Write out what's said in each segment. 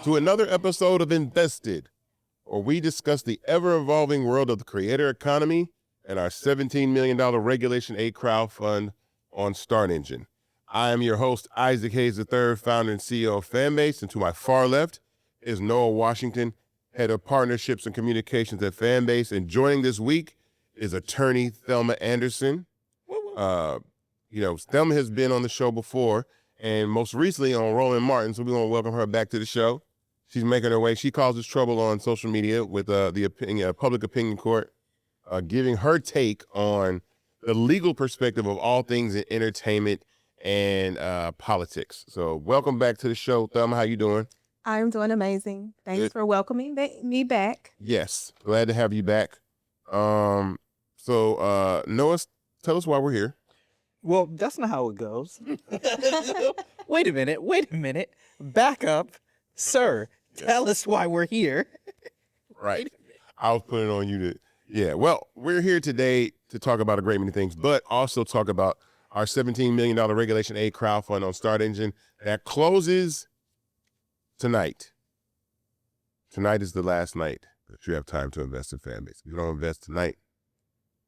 to another episode of Invested, where we discuss the ever-evolving world of the creator economy and our $17 million Regulation A crowdfund on Start Engine. I am your host, Isaac Hayes III, founder and CEO of Fanbase, and to my far left is Noah Washington, head of partnerships and communications at Fanbase, and joining this week is attorney Thelma Anderson. Thelma has been on the show before, and most recently on Roland Martin, so we want to welcome her back to the show. She's making her way. She causes trouble on social media with the public opinion court, giving her take on the legal perspective of all things in entertainment and politics. So welcome back to the show, Thelma. How you doing? I'm doing amazing. Thanks for welcoming me back. Yes, glad to have you back. Noah, tell us why we're here. Well, that's not how it goes. Wait a minute. Back up. Sir, tell us why we're here. Right. I was putting it on you to, well, we're here today to talk about a great many things, but also talk about our $17 million Regulation A crowdfund on Start Engine that closes tonight. Tonight is the last night that you have time to invest in Fanbase. If you don't invest tonight,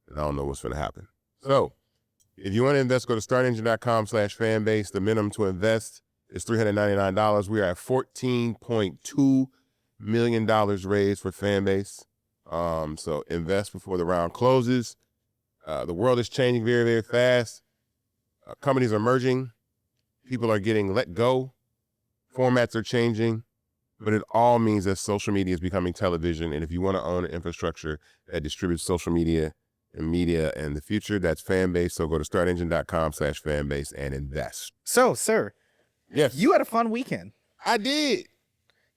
then I don't know what's going to happen. So if you want to invest, go to startengine.com/fanbase. The minimum to invest is $399. We are at $14.2 million raised for Fanbase. So invest before the round closes. The world is changing very, very fast. Companies are merging. People are getting let go. Formats are changing. But it all means that social media is becoming television. And if you want to own an infrastructure that distributes social media and media in the future, that's Fanbase. So go to startengine.com/fanbase and invest. So, sir, yes, you had a fun weekend. I did.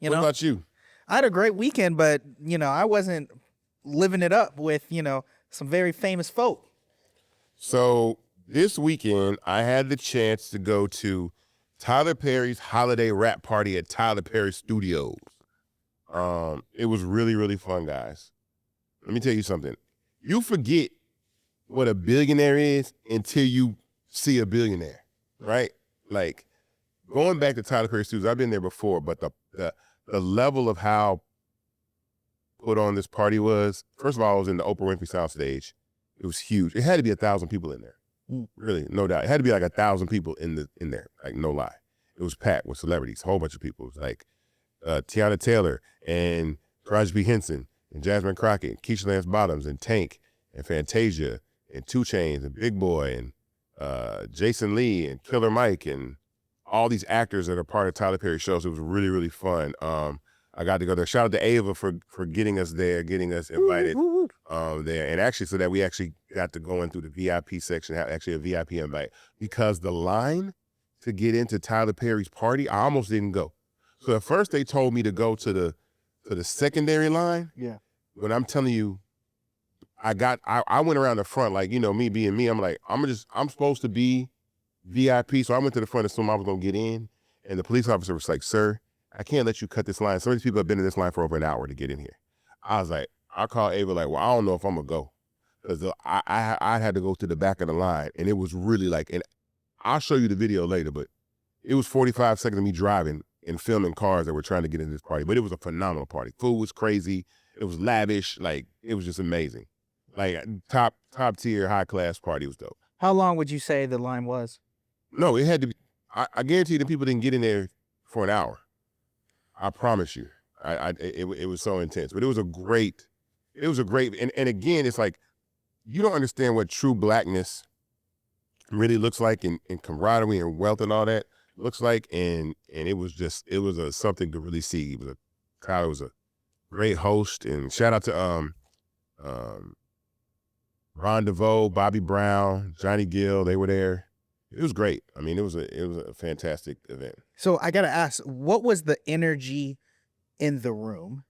What about you? I had a great weekend, but, I wasn't living it up with, some very famous folk. So this weekend, I had the chance to go to Tyler Perry's holiday rap party at Tyler Perry Studios. It was really, really fun, guys. Let me tell you something. You forget what a billionaire is until you see a billionaire, right? Like, going back to Tyler Perry Studios, I've been there before, but the level of how put on this party was, first of all, I was in the Oprah Winfrey soundstage. It was huge. It had to be 1,000 people in there. Really, no doubt. It had to be like 1,000 people in there, like no lie. It was packed with celebrities, a whole bunch of people. It was like Tiana Taylor and Taraji P. Henson and Jasmine Crockett, and Keisha Lance Bottoms and Tank and Fantasia and 2 Chainz and Big Boy and Jason Lee and Killer Mike and all these actors that are part of Tyler Perry shows. It was really, really fun. I got to go there. Shout out to Ava for getting us there, getting us invited there. And actually, so that we actually got to go in through the VIP section, have actually a VIP invite, because the line to get into Tyler Perry's party, I almost didn't go. So at first they told me to go to the secondary line. Yeah. When I'm telling you, I went around the front, like, me being me, I'm like, I'm supposed to be VIP. So I went to the front as soon as I was going to get in. And the police officer was like, "Sir, I can't let you cut this line. Some of these people have been in this line for over an hour to get in here." I was like, I called Ava like, "Well, I don't know if I'm going to go." Because I had to go to the back of the line. And it was really like, and I'll show you the video later, but it was 45 seconds of me driving and filming cars that were trying to get into this party. But it was a phenomenal party. Food was crazy. It was lavish. Like, it was just amazing. Like, top tier, high class party. Was dope. How long would you say the line was? No, it had to be, I guarantee the people didn't get in there for an hour. I promise you. It was so intense. But it was a great, and again, it's like, you don't understand what true blackness really looks like, in camaraderie and wealth and all that looks like. And it was something to really see. Tyler was a great host, and shout out to Ron DeVoe, Bobby Brown, Johnny Gill. They were there. It was great. I mean, it was a fantastic event. So I got to ask, what was the energy in the room?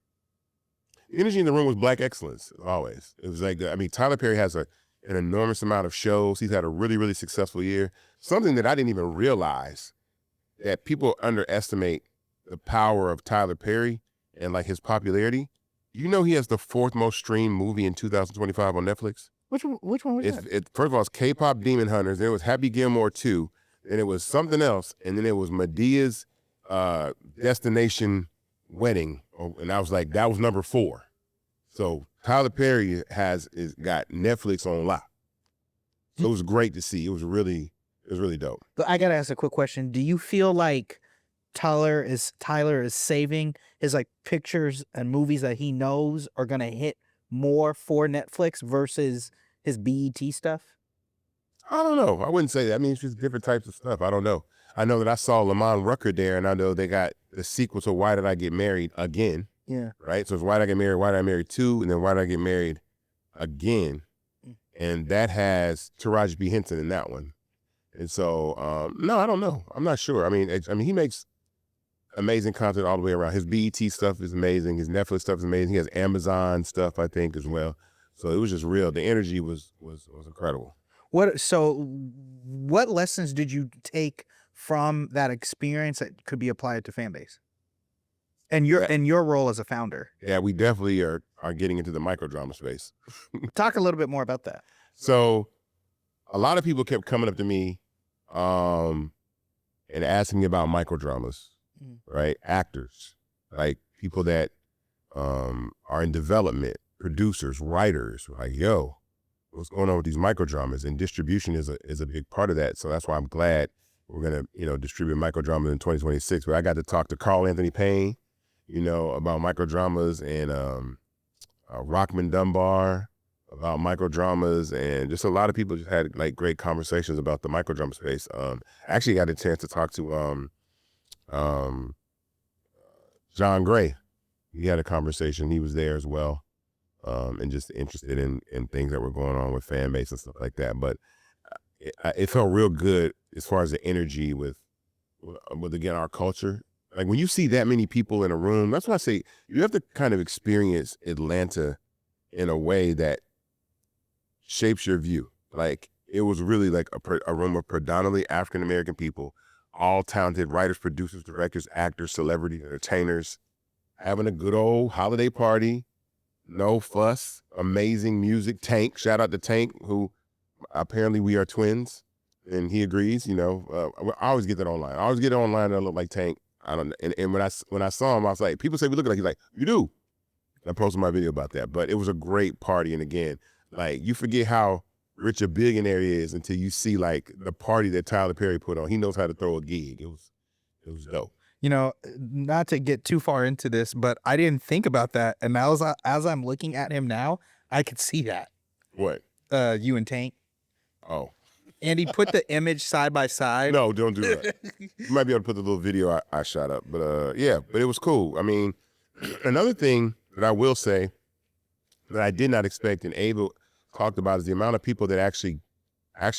The energy in the room was black excellence, always. It was like, Tyler Perry has an enormous amount of shows. He's had a really, really successful year. Something that I didn't even realize, that people underestimate the power of Tyler Perry and like his popularity. He has the 4th most streamed movie in 2025 on Netflix. Which one was that? First of all, it's K-pop Demon Hunters. Then it was Happy Gilmore 2. Then it was something else. And then it was Medea's Destination wedding, and I was like, that was number 4. So Tyler Perry got Netflix on lock. So it was great to see. It was really dope. But I gotta ask a quick question. Do you feel like Tyler is saving his like pictures and movies that he knows are gonna hit more for Netflix versus his BET stuff? I don't know. I wouldn't say that. I mean, it's just different types of stuff. I don't know. I know that I saw Lamont Rucker there, and I know they got the sequel to Why Did I Get Married Again? Yeah. Right? So it's Why Did I Get Married, Why Did I Marry 2, and then Why Did I Get Married Again? And that has Taraji P. Henson in that one. And so, no, I don't know. I'm not sure. I mean, he makes amazing content all the way around. His BET stuff is amazing. His Netflix stuff is amazing. He has Amazon stuff, I think, as well. So it was just real. The energy was incredible. What lessons did you take from that experience that could be applied to Fanbase? And your role as a founder? Yeah, we definitely are getting into the microdrama space. Talk a little bit more about that. So a lot of people kept coming up to me and asking me about microdramas, right? Actors, like people that are in development, producers, writers, like, yo, what's going on with these microdramas? And distribution is a big part of that. So that's why I'm glad we're going to, distribute microdramas in 2026. But I got to talk to Carl Anthony Payne, about microdramas, and Rockman Dunbar about microdramas, and just a lot of people just had like great conversations about the microdrama space. I actually got a chance to talk to John Gray. He had a conversation. He was there as well, and just interested in things that were going on with Fanbase and stuff like that. But it felt real good as far as the energy with again, our culture. Like when you see that many people in a room, that's why I say you have to kind of experience Atlanta in a way that shapes your view. Like it was really like a room of predominantly African-American people, all talented writers, producers, directors, actors, celebrities, entertainers, having a good old holiday party, no fuss, amazing music. Tank, shout out to Tank, who apparently we are twins, and he agrees. I always get that online. I always get it online that I look like Tank. I don't know. And when I saw him, I was like, people say we look like, he's like, you do. And I posted my video about that. But it was a great party. And again, like you forget how rich a billionaire is until you see like the party that Tyler Perry put on. He knows how to throw a gig. It was dope. Not to get too far into this, but I didn't think about that. And now as I'm looking at him now, I could see that. What? You and Tank. Oh. And he put the image side by side. No, don't do that. You might be able to put the little video I shot up. But but it was cool. I mean, another thing that I will say that I did not expect and Abel talked about is the amount of people that actually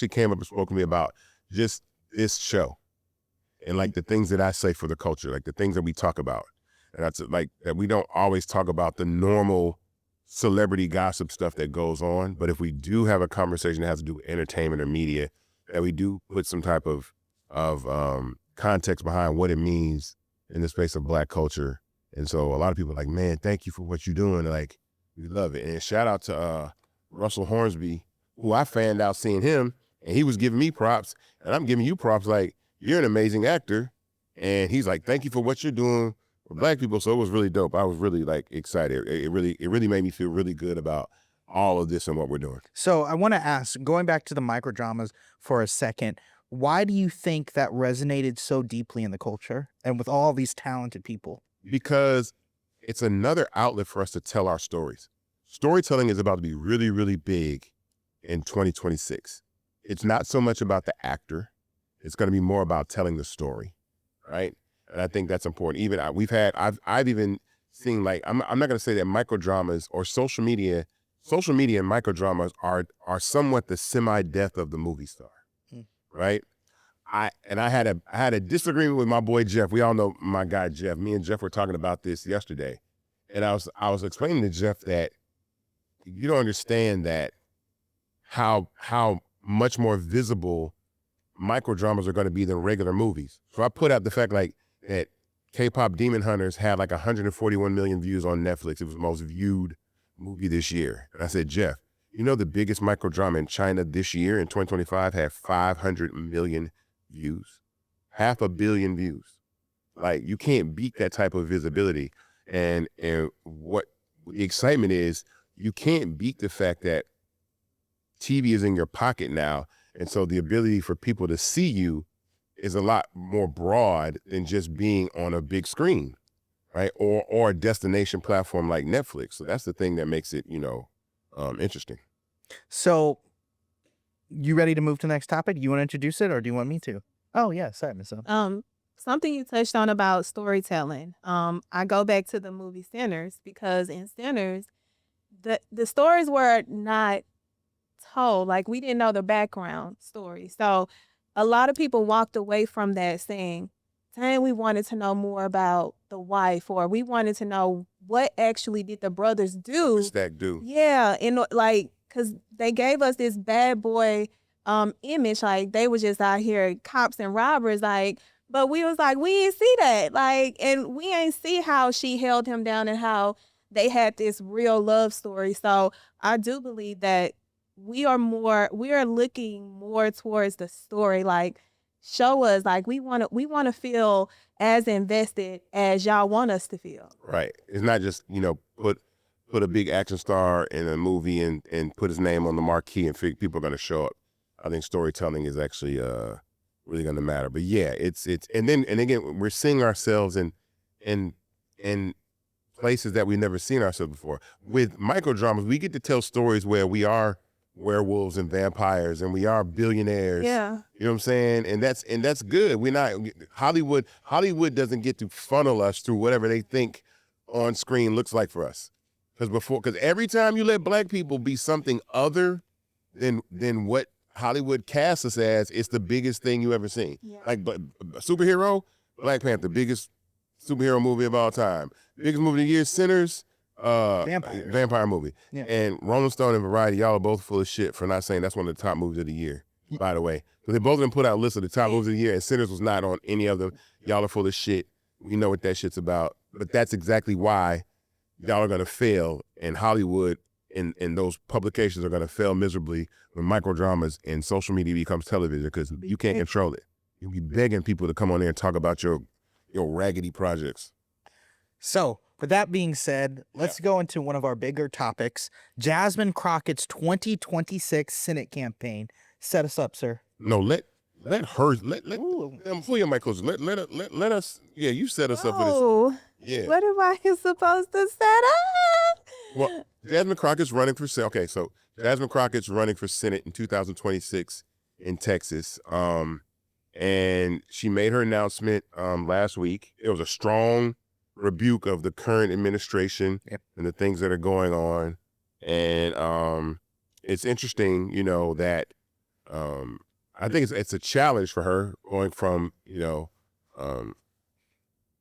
came up and spoke to me about just this show and like the things that I say for the culture, like the things that we talk about. And that's like that we don't always talk about the normal celebrity gossip stuff that goes on. But if we do have a conversation that has to do with entertainment or media, that we do put some type of context behind what it means in the space of Black culture. And so a lot of people are like, man, thank you for what you're doing. Like, we love it. And shout out to Russell Hornsby, who I fanned out seeing him, and he was giving me props, and I'm giving you props like, you're an amazing actor. And he's like, thank you for what you're doing for Black people. So it was really dope. I was really like excited. It really made me feel really good about all of this and what we're doing. So I want to ask, going back to the microdramas for a second, why do you think that resonated so deeply in the culture and with all these talented people? Because it's another outlet for us to tell our stories. Storytelling is about to be really, really big in 2026. It's not so much about the actor. It's going to be more about telling the story, right? And I think that's important. Even I've even seen, like, I'm not going to say that microdramas or social media and microdramas are somewhat the semi-death of the movie star, right? I had a disagreement with my boy Jeff. We all know my guy Jeff. Me and Jeff were talking about this yesterday, and I was explaining to Jeff that you don't understand that how much more visible microdramas are going to be than regular movies. So I put out the fact like that K-pop Demon Hunters had like 141 million views on Netflix. It was the most viewed movie this year. And I said, Jeff, the biggest microdrama in China this year in 2025 had 500 million views, 500 million views. Like, you can't beat that type of visibility. And what the excitement is, you can't beat the fact that TV is in your pocket now. And so the ability for people to see you is a lot more broad than just being on a big screen, right? Or a destination platform like Netflix. So that's the thing that makes it, interesting. So, you ready to move to the next topic? You want to introduce it, or do you want me to? Oh yeah, sorry, Miss O. Something you touched on about storytelling. I go back to the movie Sinners, because in Sinners, the stories were not told. Like, we didn't know the background story. So a lot of people walked away from that saying, dang, we wanted to know more about the wife, or we wanted to know what actually did the brothers do. What's that do? Yeah, because they gave us this bad boy image, like they were just out here cops and robbers, like, but we was like, we ain't see that, like, and we ain't see how she held him down and how they had this real love story. So I do believe that we are looking more towards the story, like, show us, like, we want to feel as invested as y'all want us to feel. Right. It's not just, put a big action star in a movie and put his name on the marquee and people are going to show up. I think storytelling is actually really going to matter. But yeah, it's and again, we're seeing ourselves in places that we've never seen ourselves before. With microdramas, we get to tell stories where we are werewolves and vampires and we are billionaires. Yeah. You know what I'm saying? And that's good. We're not Hollywood doesn't get to funnel us through whatever they think on screen looks like for us. Because every time you let black people be something other than what Hollywood casts us as, it's the biggest thing you ever seen. Yeah. Like, but superhero, Black Panther, biggest superhero movie of all time. Biggest movie of the year, Sinners, vampire movie. Yeah. And Rolling Stone and Variety, y'all are both full of shit for not saying that's one of the top movies of the year, by the way. So they both of them put out lists of the top movies of the year, and Sinners was not on any of them. Y'all are full of shit. We know what that shit's about. But that's exactly why y'all are going to fail, and Hollywood and those publications are going to fail miserably when microdramas and social media becomes television, because you can't control it. You'll be begging people to come on there and talk about your raggedy projects. So, with that being said, let's go into one of our bigger topics. Jasmine Crockett's 2026 Senate campaign. Set us up, sir. No, let her, pull your mic closer. Let us, you set us up for this. Oh, Yeah. what am I supposed to set up? Well, Jasmine Crockett's running for Senate. Okay, so Jasmine Crockett's running for Senate in 2026 in Texas. And she made her announcement last week. It was a strong rebuke of the current administration and the things that are going on. And it's interesting, that I think it's a challenge for her going from,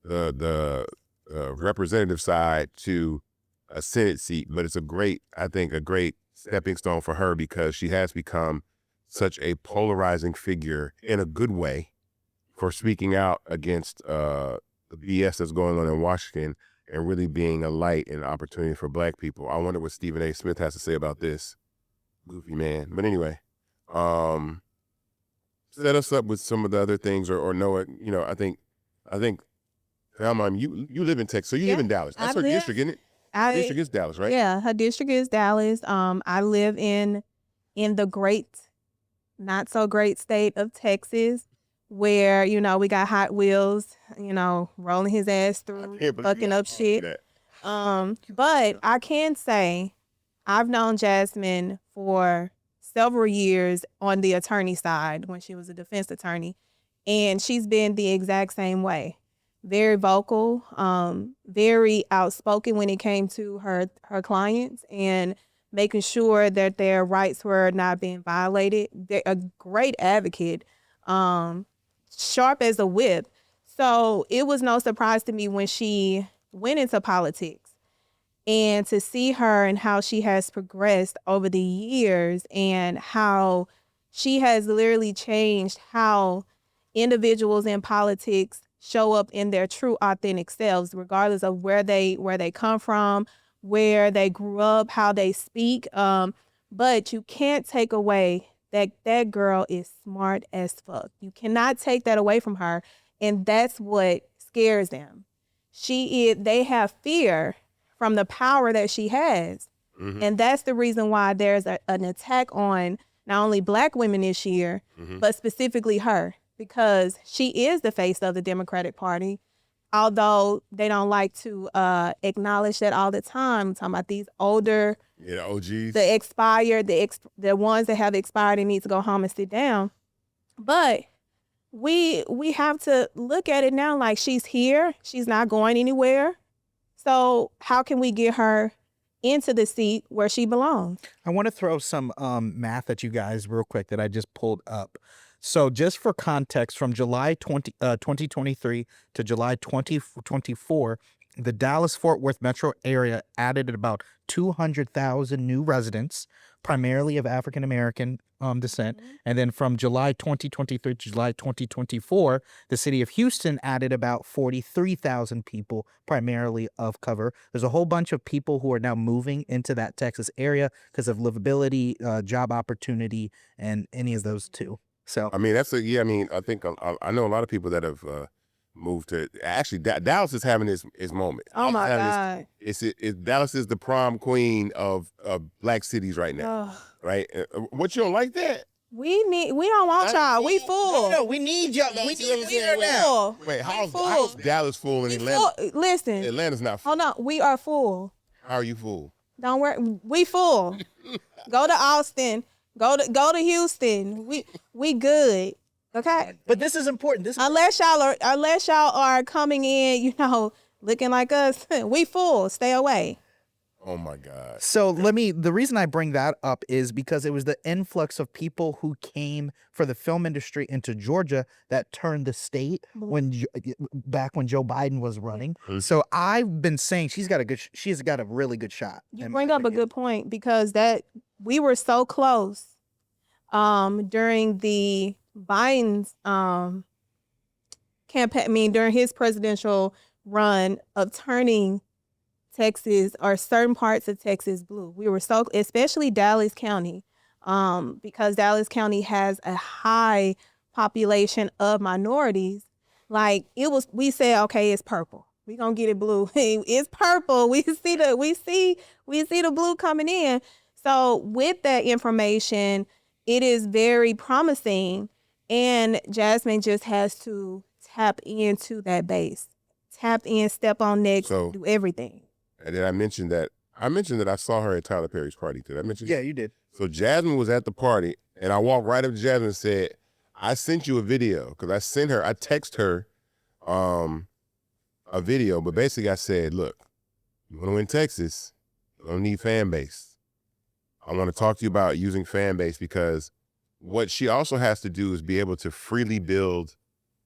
the representative side to a Senate seat, but it's a great stepping stone for her, because she has become such a polarizing figure in a good way for speaking out against the BS that's going on in Washington and really being a light and opportunity for black people. I wonder what Stephen A. Smith has to say about this. Goofy man. But anyway, set us up with some of the other things, or Noah, I think Thelma, you live in Texas, so you live in Dallas. That's her district, isn't it? District is Dallas, right? Yeah, her district is Dallas. I live in the great, not so great state of Texas, where, we got Hot Wheels, rolling his ass through, fucking up shit. But I can say I've known Jasmine for several years on the attorney side when she was a defense attorney, and she's been the exact same way. Very vocal, very outspoken when it came to her clients and making sure that their rights were not being violated. They're a great advocate, sharp as a whip. So it was no surprise to me when she went into politics, and to see her and how she has progressed over the years and how she has literally changed how individuals in politics show up in their true authentic selves, regardless of where they come from, where they grew up, how they speak. But you can't take away that girl is smart as fuck. You cannot take that away from her. And that's what's scares them. They have fear from the power that she has. Mm-hmm. And that's the reason why there's an attack on not only Black women this year, Mm-hmm. but specifically her, because she is the face of the Democratic Party. Although they don't like to acknowledge that all the time. I'm talking about these older, the OGs, the expired, the ones that have expired and need to go home and sit down. But we have to look at it now like she's here. She's not going anywhere. So how can we get her into the seat where she belongs? I want to throw some math at you guys real quick that I just pulled up. So just for context, from July 2023 to July 2024, the Dallas-Fort Worth metro area added about 200,000 new residents, primarily of African-American descent. Mm-hmm. And then from July 2023 to July 2024, the city of Houston added about 43,000 people, primarily of color. There's a whole bunch of people who are now moving into that Texas area because of livability, job opportunity, and any of those two. So I mean, I think I know a lot of people that have moved to. Actually, Dallas is having his moment. Oh my God! Dallas is the prom queen of Black cities right now, Ugh. right? What, you don't like that? We don't want y'all. We full. No, we need y'all. We need her now. Full. Wait, how's full. Dallas full and We Atlanta? full. Listen. Atlanta's not full. Hold on. We are full. How are you full? Don't worry. We full. Go to Austin. Go to Houston. We good. Okay. But this is important. Unless y'all are coming in, looking like us, we full. Stay away. Oh my God. So the reason I bring that up is because it was the influx of people who came for the film industry into Georgia that turned the state back when Joe Biden was running. Mm-hmm. So I've been saying she's got a really good shot. You bring up a good point, because that we were so close during the Biden's campaign, during his presidential run, of turning Texas or certain parts of Texas blue. We were so, especially Dallas County, because Dallas County has a high population of minorities. Like we said, okay, it's purple. We gonna get it blue. It's purple. We see the blue coming in. So with that information, it is very promising, and Jasmine just has to tap into that base, tap in, step on next, do everything. And then I mentioned that I saw her at Tyler Perry's party. Did I mention that? Yeah, you did. So Jasmine was at the party, and I walked right up to Jasmine and said, I sent you a video, because I text her a video, but basically I said, look, you want to win Texas, you don't need Fanbase. I want to talk to you about using Fanbase, because what she also has to do is be able to freely build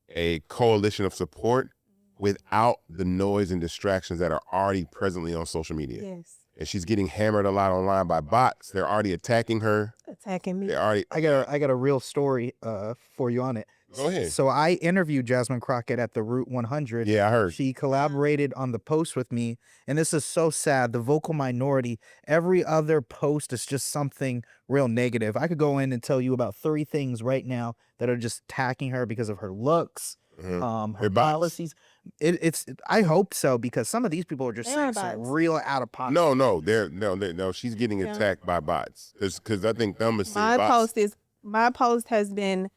a coalition of support without the noise and distractions that are already presently on social media. Yes. And she's getting hammered a lot online by bots. They're already attacking her. Attacking me. I got a real story for you on it. Go ahead. So I interviewed Jasmine Crockett at the Route 100. Yeah, I heard. She collaborated on the post with me, and this is so sad. The vocal minority, every other post is just something real negative. I could go in and tell you about 3 things right now that are just attacking her because of her looks, her policies. I hope so, because some of these people are just saying some real out of pocket. No, she's getting attacked by bots. Because I think Thelma said my post has been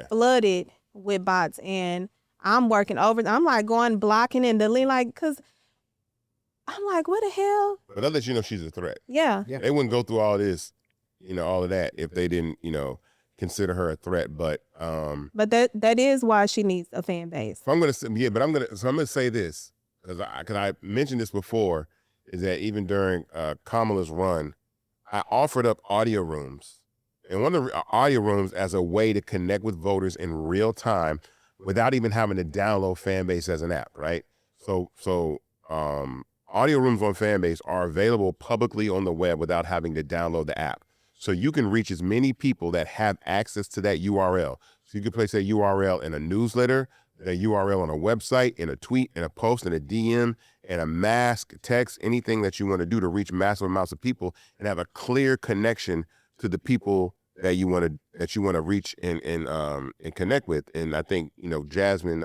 flooded with bots, and I'm working over. I'm like blocking and deleting, because I'm like, what the hell? But that lets you know she's a threat. Yeah. They wouldn't go through all this, all of that, if they didn't, consider her a threat. But that is why she needs a fan base. I'm gonna say this, because I mentioned this before, is that even during Kamala's run, I offered up audio rooms. And one of the audio rooms as a way to connect with voters in real time without even having to download Fanbase as an app, right? So audio rooms on Fanbase are available publicly on the web without having to download the app. So you can reach as many people that have access to that URL. So you can place that URL in a newsletter, a URL on a website, in a tweet, in a post, in a DM, in a mask, text, anything that you want to do to reach massive amounts of people and have a clear connection to the people that you want to reach and connect with. And I think Jasmine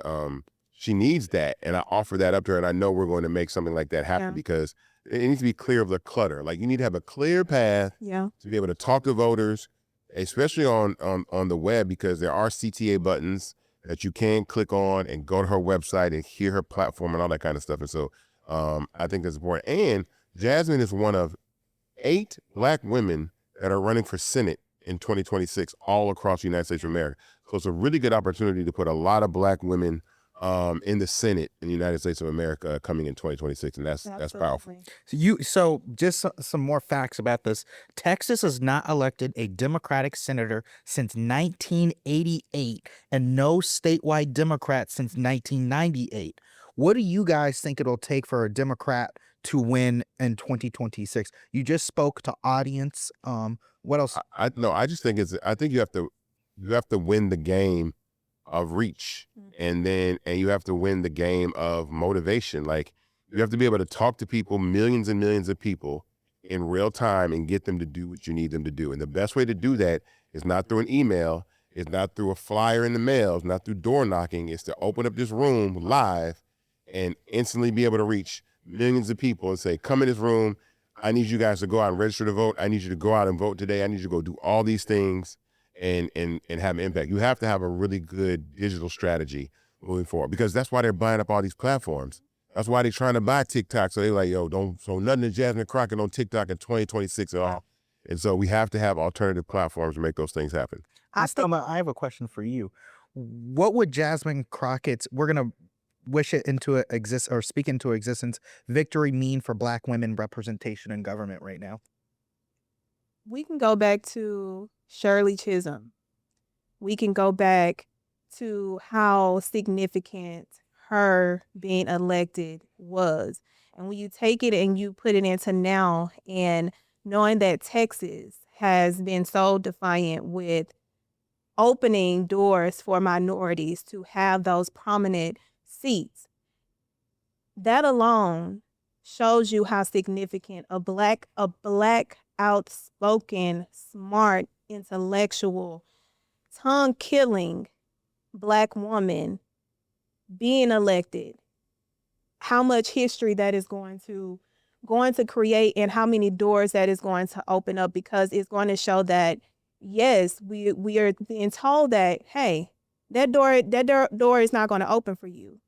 she needs that. And I offer that up to her, and I know we're going to make something like that happen Yeah. because it needs to be clear of the clutter. Like, you need to have a clear path Yeah. to be able to talk to voters, especially on the web, because there are CTA buttons that you can click on and go to her website and hear her platform and all that kind of stuff. And so I think that's important. And Jasmine is one of 8 Black women that are running for Senate in 2026 all across the United States of America. So it's a really good opportunity to put a lot of Black women in the Senate in the United States of America coming in 2026, and that's powerful. Absolutely. So just some more facts about this. Texas has not elected a Democratic senator since 1988 and no statewide Democrat since 1998. What do you guys think it'll take for a Democrat to win in 2026? You just spoke to audience. What else? I just think I think you have to win the game of reach, and you have to win the game of motivation. Like, you have to be able to talk to people, millions and millions of people, in real time and get them to do what you need them to do. And the best way to do that is not through an email, it's not through a flyer in the mail, it's not through door knocking, it's to open up this room live and instantly be able to reach millions of people and say, come in this room, I need you guys to go out and register to vote, I need you to go out and vote today, I need you to go do all these things and have an impact. You have to have a really good digital strategy moving forward, because that's why they're buying up all these platforms. That's why they're trying to buy TikTok. So they're like, yo, nothing to Jasmine Crockett on TikTok in 2026 at all. And so we have to have alternative platforms to make those things happen. Thelma, I have a question for you. What would Jasmine Crockett's, we're going to wish it into speak into existence, victory mean for Black women representation in government right now? We can go back to Shirley Chisholm. We can go back to how significant her being elected was. And when you take it and you put it into now, and knowing that Texas has been so defiant with opening doors for minorities to have those prominent seats, that alone shows you how significant a black outspoken, smart, intellectual, tongue-killing Black woman being elected, how much history that is going to create, and how many doors that is going to open up, because it's going to show that, yes, we are being told that, hey, that door is not going to open for you.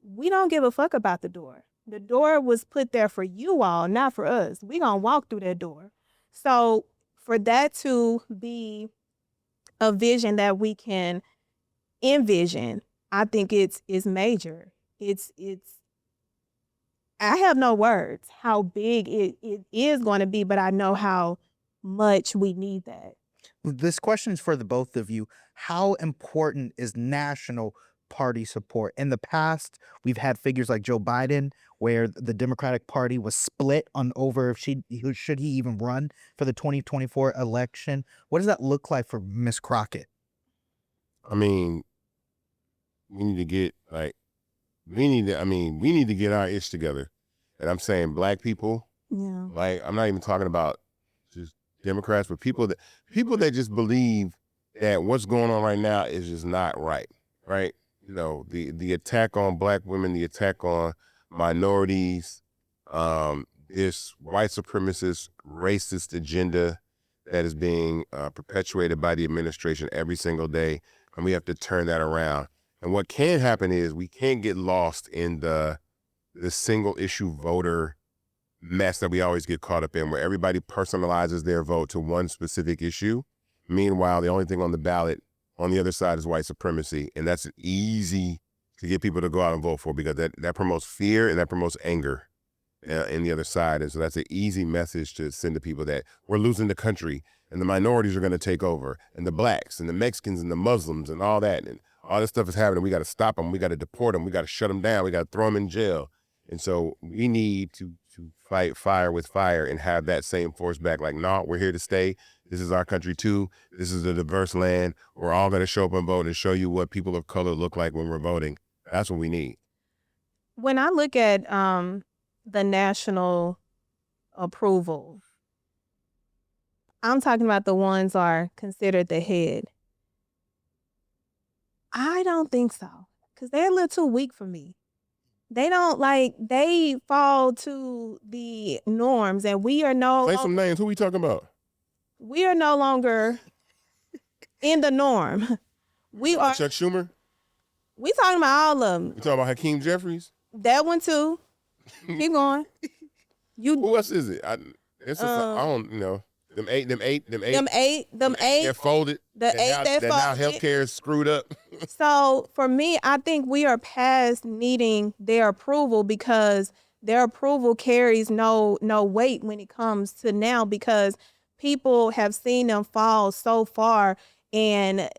We don't give a fuck about the door. The door was put there for you all, not for us. We gonna walk through that door. So for that to be a vision that we can envision, I think it's major. It's I have no words how big it is going to be, but I know how much we need that. This question is for the both of you. How important is national party support? In the past, we've had figures like Joe Biden, where the Democratic Party was split on over if should he even run for the 2024 election. What does that look like for Miss Crockett? I mean, we need to get we need to get our ish together. And I'm saying Black people, Yeah. like, I'm not even talking about just Democrats, but people that just believe that what's going on right now is just not right. You know, the attack on Black women, the attack on minorities, this white supremacist, racist agenda that is being perpetuated by the administration every single day, and we have to turn that around. And what can happen is we can't get lost in the single issue voter mess that we always get caught up in, where everybody personalizes their vote to one specific issue. Meanwhile, the only thing on the ballot on the other side is white supremacy, and that's easy to get people to go out and vote for, because that promotes fear and that promotes anger in the other side. And so that's an easy message to send to people, that we're losing the country and the minorities are going to take over, and the Blacks and the Mexicans and the Muslims and all that, and all this stuff is happening. We got to stop them. We got to deport them. We got to shut them down. We got to throw them in jail. And so we need to fight fire with fire and have that same force back. Like, no, we're here to stay. This is our country too. This is a diverse land. We're all going to show up and vote and show you what people of color look like when we're voting. That's what we need. When I look at the national approval, I'm talking about the ones are considered the head. I don't think so. because they're a little too weak for me. They don't they fall to the norms, and we are Say some names. Who we talking about? We are no longer in the norm. We are. Chuck Schumer? We talking about all of them. We talking about Hakeem Jeffries? That one too. Keep going. Who else is it? I don't know. Them eight. They're folded. Now healthcare is screwed up. So for me, I think we are past needing their approval because their approval carries no weight when it comes to now, because people have seen them fall so far and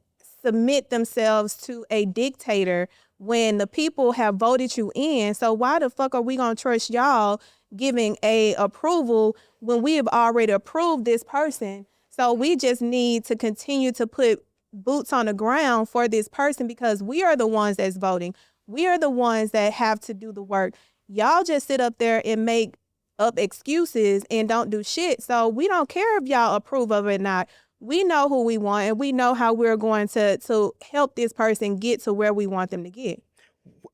submit themselves to a dictator when the people have voted you in. So why the fuck are we gonna trust y'all giving a approval when we have already approved this person? So we just need to continue to put boots on the ground for this person, because we are the ones that's voting. We are the ones that have to do the work. Y'all just sit up there and make up excuses and don't do shit. So we don't care if y'all approve of it or not. We know who we want, and we know how we're going to help this person get to where we want them to get.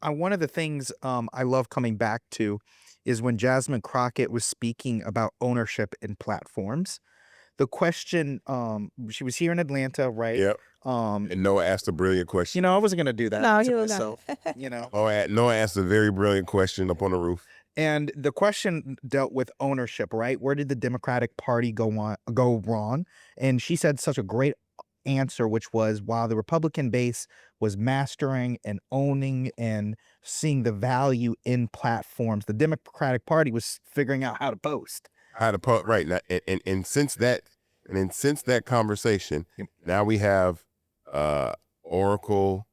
One of the things I love coming back to is when Jasmine Crockett was speaking about ownership in platforms. The question, she was here in Atlanta, right? Yep. And Noah asked a brilliant question. I wasn't going to do that to myself, Noah asked a very brilliant question up on the roof. And the question dealt with ownership, right? Where did the Democratic Party go wrong? And she said such a great answer, which was, while the Republican base was mastering and owning and seeing the value in platforms, the Democratic Party was figuring out how to post. Right. And since that conversation, now we have Oracle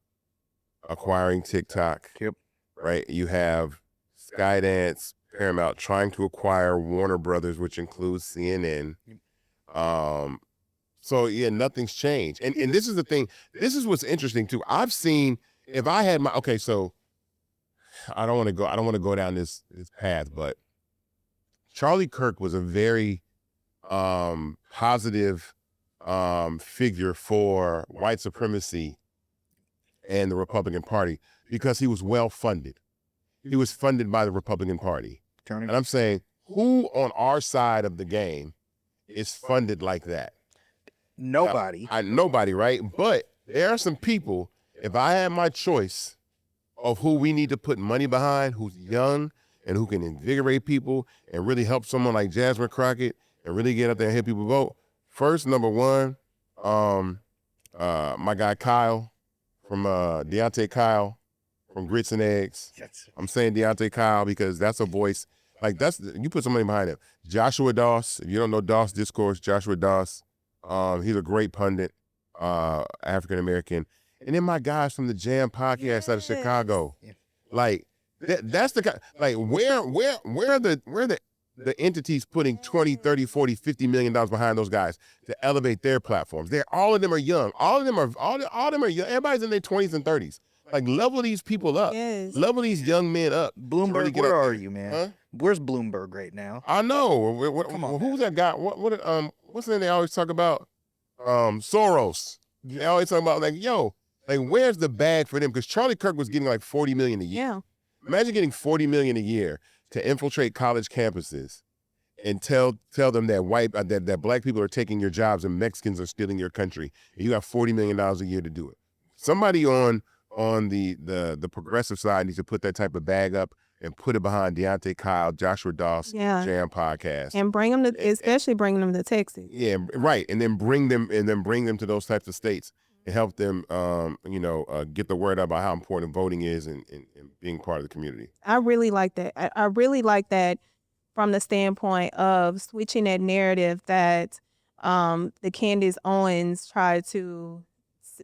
acquiring TikTok. Yep. Right. You have Skydance, Paramount trying to acquire Warner Brothers, which includes CNN. So yeah, nothing's changed. And this is the thing. This is what's interesting too. I've seen, if I had so I don't want to go down this path, but Charlie Kirk was a very positive figure for white supremacy and the Republican Party because he was well funded. He was funded by the Republican Party. And I'm saying, who on our side of the game is funded like that? Nobody. Nobody, right? But there are some people, if I had my choice of who we need to put money behind, who's young and who can invigorate people and really help someone like Jasmine Crockett and really get up there and help people vote. First, number one, my guy Kyle from Deontay Kyle from Grits and Eggs. Yes. I'm saying Deontay Kyle because that's a voice. You put somebody behind him. Joshua Doss, if you don't know Doss Discourse, Joshua Doss, he's a great pundit, African-American. And then my guys from the Jam podcast out of Chicago. Yeah. That's the where are the entities putting 20, 30, 40, 50 million dollars behind those guys to elevate their platforms? All of them are young. All of them are young. Everybody's in their 20s and 30s. Level these people up. Yes. Level these young men up. Bloomberg, where are you, man? Huh? Where's Bloomberg right now? I know. Come on, who's that guy? What's the name they always talk about? Soros. They always talk about where's the bag for them? Because Charlie Kirk was getting $40 million a year. Yeah. Imagine getting $40 million a year to infiltrate college campuses and tell them that that black people are taking your jobs and Mexicans are stealing your country. And you got $40 million a year to do it. Somebody on the progressive side needs to put that type of bag up and put it behind Deontay Kyle, Joshua Doss, Jam podcast, and bring them especially bring them to Texas. Yeah, right, and then bring them to those types of states and help them, get the word out about how important voting is and being part of the community. I really like that. I really like that from the standpoint of switching that narrative that the Candace Owens tried to.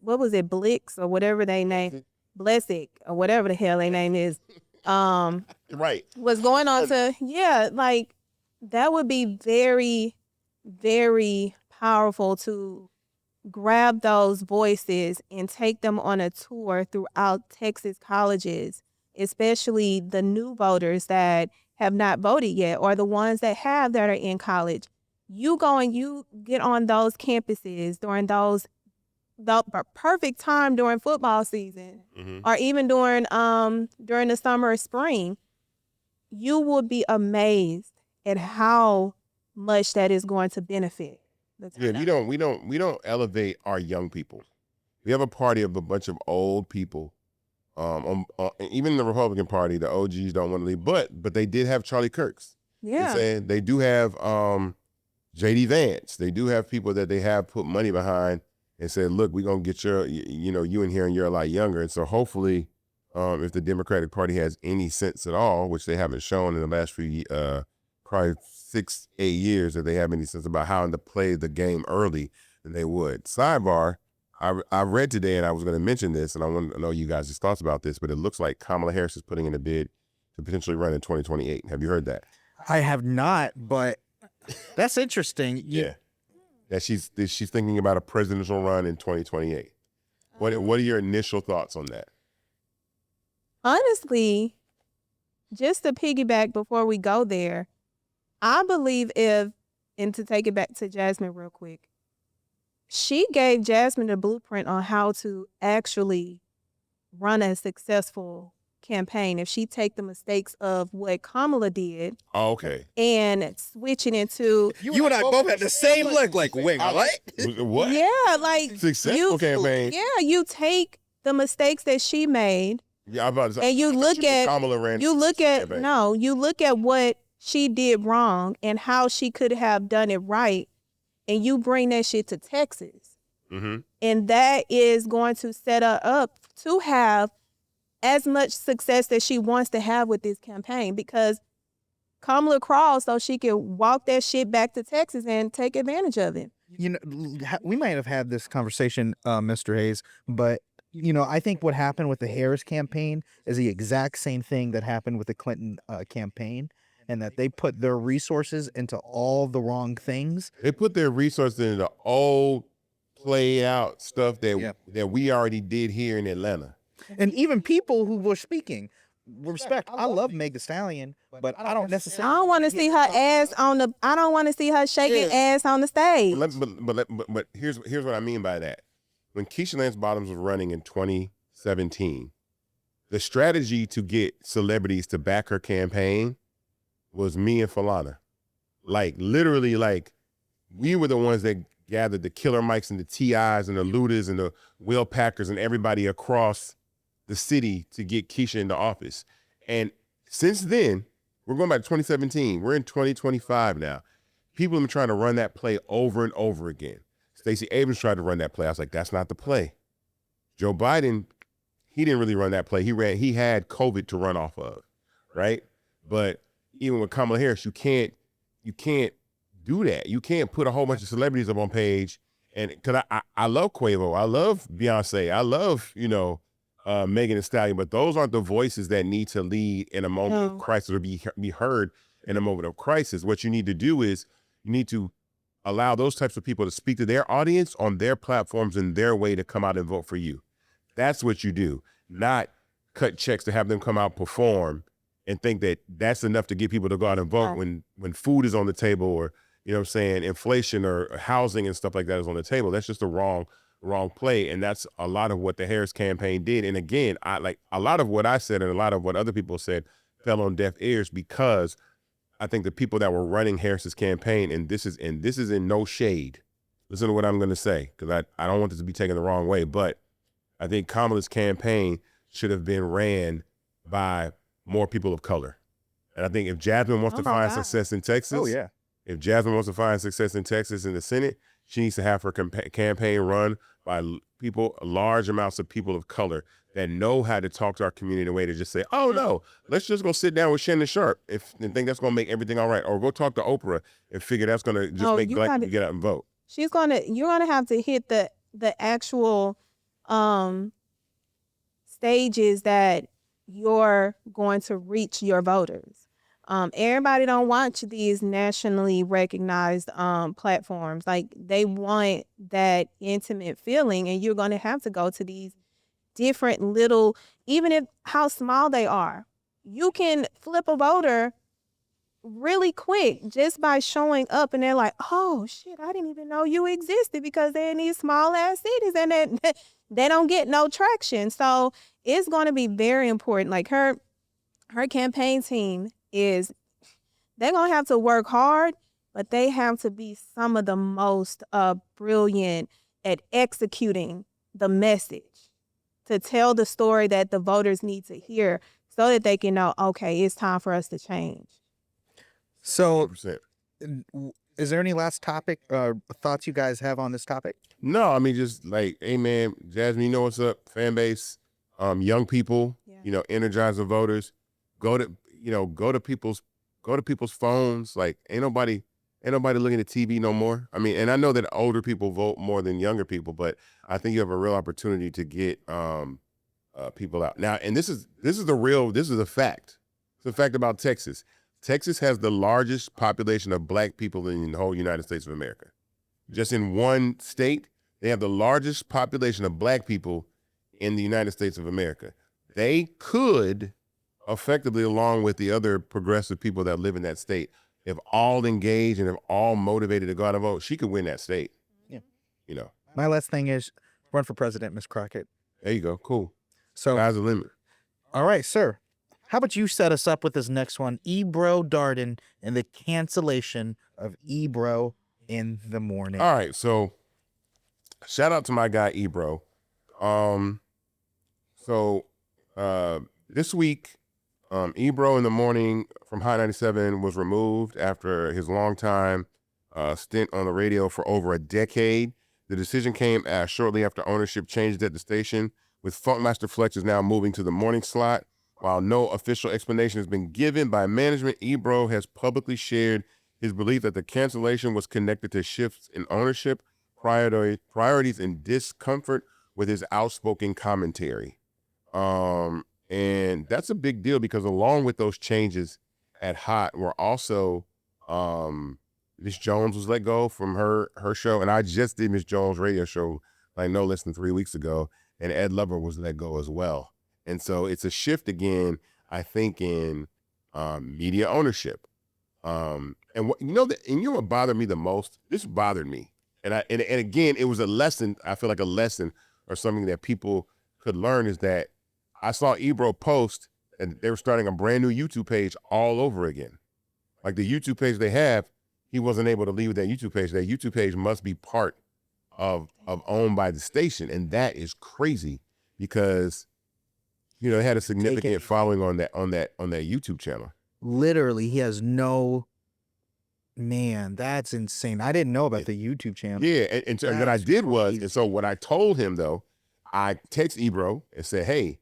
What was it, Blix or whatever they name, Blessick or whatever the hell their name is, right, was going on to, that would be very, very powerful to grab those voices and take them on a tour throughout Texas colleges, especially the new voters that have not voted yet or the ones that have that are in college. You go and you get on those campuses during those the perfect time during football season, or even during the summer or spring, you will be amazed at how much that is going to benefit the Yeah, turnout. we don't elevate our young people. We have a party of a bunch of old people. Even the Republican Party, the OGs don't want to leave, but they did have Charlie Kirks. Yeah. And they do have JD Vance. They do have people that they have put money behind and said, look, we're gonna get you in here, and you're a lot younger. And so hopefully, if the Democratic Party has any sense at all, which they haven't shown in the last few probably 6-8 years, that they have any sense about how to play the game early, then they would. Sidebar, I read today, and I was going to mention this, and I want to know you guys' thoughts about this, but it looks like Kamala Harris is putting in a bid to potentially run in 2028. Have you heard that? I have not, but that's interesting. Yeah. That she's thinking about a presidential run in 2028. What are your initial thoughts on that? Honestly, just to piggyback before we go there, I believe and to take it back to Jasmine real quick, she gave Jasmine the blueprint on how to actually run a successful campaign. If she take the mistakes of what Kamala did Oh, okay. and switch it into You and I both had the same look, like, wait, right? What? yeah, like Successful campaign. Yeah, you take the mistakes that she made Yeah, I'm about to say. and you look at Kamala ran. you look at campaign. no, you look at what she did wrong and how she could have done it right, and you bring that shit to Texas. Mm-hmm. And that is going to set her up to have as much success that she wants to have with this campaign, because Kamala crawled so she can walk that shit back to Texas and take advantage of it. You know, we might have had this conversation, Mr. Hayes, but I think what happened with the Harris campaign is the exact same thing that happened with the Clinton campaign, and that they put their resources into all the wrong things. They put their resources into old, play out stuff that we already did here in Atlanta. And even people who were speaking, respect. I love Meg Thee Stallion, but I don't I necessarily. don't want to see her ass I don't want to see her shaking ass on the stage. But here's what I mean by that. When Keisha Lance Bottoms was running in 2017, the strategy to get celebrities to back her campaign was me and Falana. Like, literally, like, we were the ones that gathered the Killer Mikes and the T.I.s and the Ludas and the Will Packers and everybody across the city to get Keisha into office. And since then, we're going back to 2017. We're in 2025 now. People have been trying to run that play over and over again. Stacey Abrams tried to run that play. I was like, that's not the play. Joe Biden, he didn't really run that play. He had COVID to run off of, right? But even with Kamala Harris, you can't do that. You can't put a whole bunch of celebrities up on page. And because I love Quavo, I love Beyonce, I love, Megan Thee Stallion, but those aren't the voices that need to lead in a moment of crisis or be heard in a moment of crisis. What you need to do is you need to allow those types of people to speak to their audience on their platforms in their way to come out and vote for you. That's what you do, not cut checks to have them come out perform and think that that's enough to get people to go out and vote when food is on the table, or, inflation or housing and stuff like that is on the table. That's just a wrong play. And that's a lot of what the Harris campaign did. And again, a lot of what I said and a lot of what other people said fell on deaf ears, because I think the people that were running Harris's campaign, and this is in no shade. Listen to what I'm going to say, because I don't want this to be taken the wrong way, but I think Kamala's campaign should have been ran by more people of color. And I think if Jasmine wants to find success in Texas, if Jasmine wants to find success in Texas in the Senate, she needs to have her campaign run by large amounts of people of color that know how to talk to our community in a way to just say, oh no, let's just go sit down with Shannon Sharp and think that's going to make everything all right. Or go talk to Oprah and figure that's going to just make black people get out and vote. You're going to have to hit the actual stages that you're going to reach your voters. Everybody don't watch these nationally recognized platforms. Like, they want that intimate feeling, and you're going to have to go to these different little, even if how small they are. You can flip a voter really quick just by showing up, and they're like, oh shit, I didn't even know you existed, because they're in these small ass cities and they don't get no traction. So it's going to be very important. Like her campaign team is, they're going to have to work hard, but they have to be some of the most brilliant at executing the message to tell the story that the voters need to hear, so that they can know, okay, it's time for us to change. So, 100%. is there any last topic thoughts you guys have on this topic? No, I mean, just like, hey man, Jasmine, you know what's up? Fanbase, young people, Yeah. energize the voters. Go to people's phones. Like, ain't nobody looking at TV no more. I mean, and I know that older people vote more than younger people, but I think you have a real opportunity to get people out now. And this is a fact. It's a fact about Texas. Texas has the largest population of black people in the whole United States of America. Just in one state, they have the largest population of black people in the United States of America. They could effectively, along with the other progressive people that live in that state, if all engaged and if all motivated to go out and vote, she could win that state. Yeah. My last thing is run for president, Ms. Crockett. There you go. Cool. So, Sky's the limit. all right, sir. How about you set us up with this next one? Ebro Darden and the cancellation of Ebro in the morning. All right. So shout out to my guy, Ebro. This week, Ebro in the morning from High 97 was removed after his longtime stint on the radio for over a decade. The decision came shortly after ownership changed at the station, with Funkmaster Flex is now moving to the morning slot. While no official explanation has been given by management, Ebro has publicly shared his belief that the cancellation was connected to shifts in ownership, priorities, and discomfort with his outspoken commentary. And that's a big deal, because along with those changes at Hot were also Miss Jones was let go from her show, and I just did Miss Jones' radio show like no less than 3 weeks ago, and Ed Lover was let go as well. And so it's a shift again, I think, in media ownership. And what bothered me the most? This bothered me, and again, it was a lesson. I feel like a lesson or something that people could learn is that I saw Ebro post, and they were starting a brand new YouTube page all over again. Like the YouTube page they have, he wasn't able to leave that YouTube page. That YouTube page must be part of owned by the station, and that is crazy, because it had a significant following on that YouTube channel. Literally, he has no. Man, that's insane. I didn't know about the YouTube channel. Yeah, and what I did was, and so what I told him though, I text Ebro and said, hey,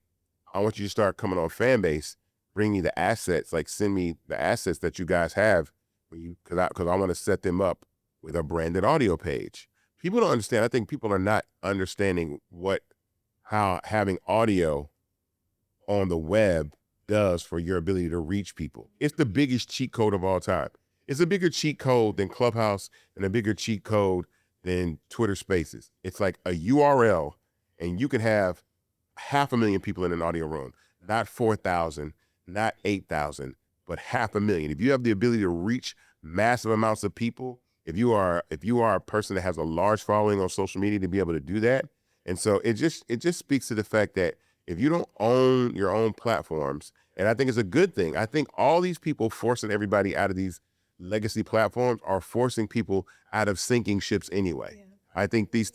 I want you to start coming on Fanbase, bring me the assets, like send me the assets that you guys have, because I want to set them up with a branded audio page. People don't understand. I think people are not understanding how having audio on the web does for your ability to reach people. It's the biggest cheat code of all time. It's a bigger cheat code than Clubhouse and a bigger cheat code than Twitter Spaces. It's like a URL, and you can have 500,000 people in an audio room, not 4,000, not 8,000, but 500,000. If you have the ability to reach massive amounts of people, if you are a person that has a large following on social media, to be able to do that. And so it just speaks to the fact that if you don't own your own platforms, and I think it's a good thing. I think all these people forcing everybody out of these legacy platforms are forcing people out of sinking ships anyway. Yeah. I think these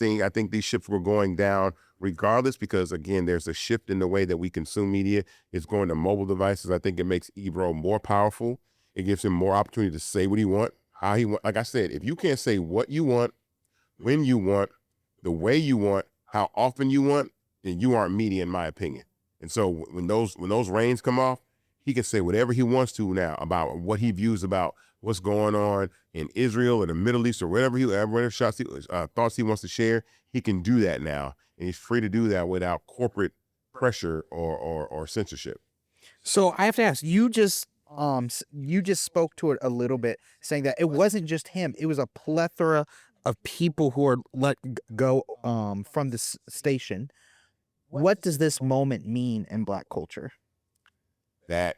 ships were going down regardless, because again, there's a shift in the way that we consume media. It's going to mobile devices. I think it makes Ebro more powerful. It gives him more opportunity to say what he wants, how he want. Like I said, if you can't say what you want, when you want, the way you want, how often you want, then you aren't media, in my opinion. And so when those reins come off, he can say whatever he wants to now about what he views about what's going on in Israel or the Middle East or whatever thoughts he wants to share. He can do that now, and he's free to do that without corporate pressure or censorship. So I have to ask, you just spoke to it a little bit, saying that it wasn't just him; it was a plethora of people who are let go from this station. What does this moment mean in Black culture? That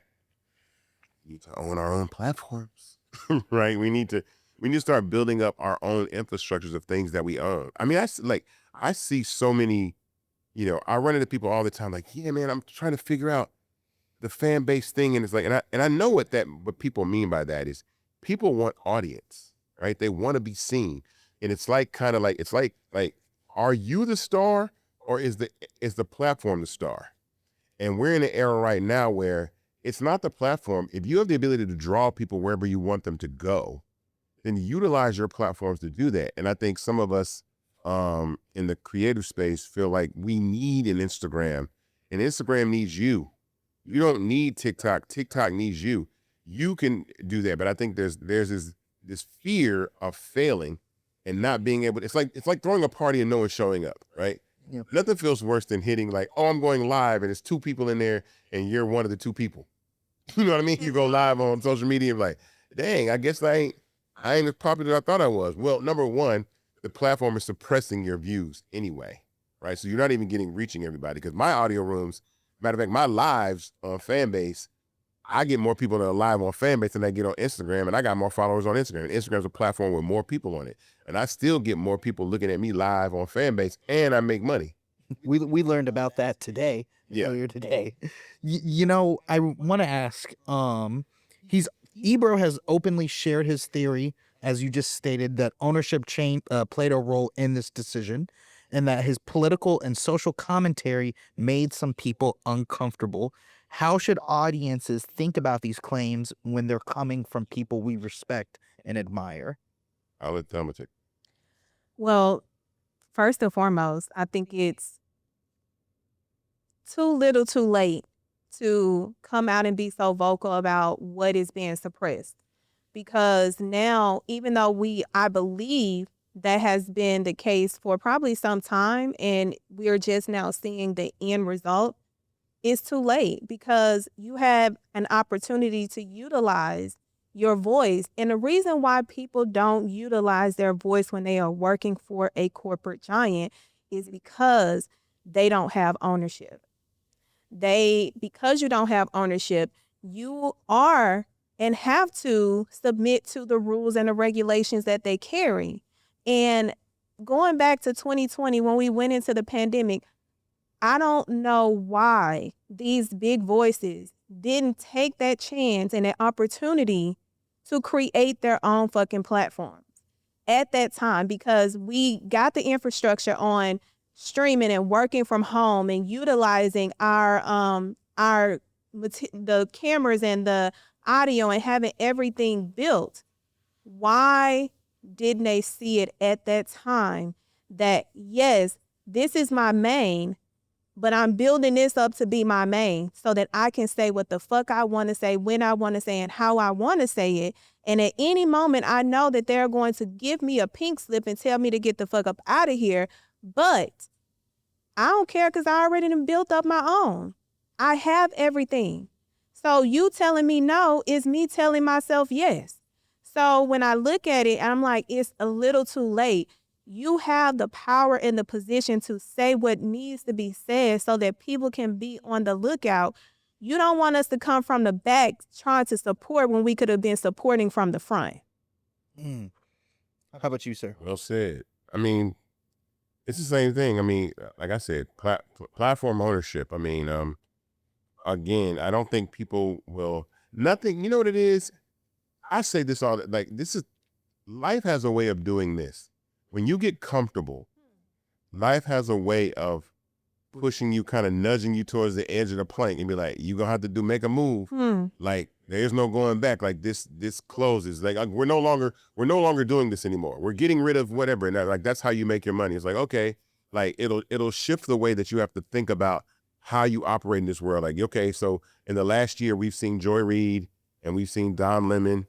need to own our own platforms, right? We need to start building up our own infrastructures of things that we own. I mean, I see so many, I run into people all the time like, yeah, man, I'm trying to figure out the fan base thing. And it's like, and I know what people mean by that is people want audience, right? They want to be seen. And it's like, kind of like, it's like, are you the star or is the platform the star? And we're in an era right now where it's not the platform. If you have the ability to draw people wherever you want them to go, then utilize your platforms to do that. And I think some of us in the creative space feel like we need an Instagram, and Instagram needs you. You don't need TikTok. TikTok needs you. You can do that, but I think there's this fear of failing and not being able to, it's like throwing a party and no one showing up, right? Yep. Nothing feels worse than hitting like, oh, I'm going live and there's 2 people in there and you're one of the 2 people. You know what I mean? You go live on social media and like, dang, I guess I ain't as popular as I thought I was. Well, number one, the platform is suppressing your views anyway, right? So you're not even reaching everybody, because my audio rooms, matter of fact, my lives on Fanbase, I get more people that are live on Fanbase than I get on Instagram, and I got more followers on Instagram. And Instagram's a platform with more people on it, and I still get more people looking at me live on Fanbase, and I make money. We learned about that today. Yeah. Earlier today. I want to ask. Ebro has openly shared his theory, as you just stated, that ownership played a role in this decision, and that his political and social commentary made some people uncomfortable. How should audiences think about these claims when they're coming from people we respect and admire? I'll let Thelma take. Well, first and foremost, I think it's too little too late to come out and be so vocal about what is being suppressed. Because now, even though I believe that has been the case for probably some time, and we're just now seeing the end result, it's too late, because you have an opportunity to utilize your voice. And the reason why people don't utilize their voice when they are working for a corporate giant is because they don't have ownership. Because you don't have ownership, you are and have to submit to the rules and the regulations that they carry. And going back to 2020, when we went into the pandemic, I don't know why these big voices didn't take that chance and that opportunity to create their own fucking platforms at that time, because we got the infrastructure on streaming and working from home and utilizing the cameras and the audio and having everything built. Why didn't they see it at that time that, yes, this is my main, but I'm building this up to be my main so that I can say what the fuck I want to say, when I want to say, and how I want to say it. And at any moment, I know that they're going to give me a pink slip and tell me to get the fuck up out of here. But I don't care, because I already done built up my own. I have everything. So you telling me no is me telling myself yes. So when I look at it, I'm like, it's a little too late. You have the power and the position to say what needs to be said so that people can be on the lookout. You don't want us to come from the back trying to support when we could have been supporting from the front. How about you, sir? Well said. I mean, it's the same thing. I mean, like I said, platform ownership. I mean, again, I don't think people will, nothing, you know what it is? I say this all, like, life has a way of doing this. When you get comfortable, life has a way of pushing you, kind of nudging you towards the edge of the plank and be like, you're going to have to make a move. Like, there's no going back. Like, this closes. Like, we're no longer doing this anymore. We're getting rid of whatever. And like, that's how you make your money. It's like, okay, like it'll shift the way that you have to think about how you operate in this world. Like, okay, so in the last year, we've seen Joy Reid and we've seen Don Lemon.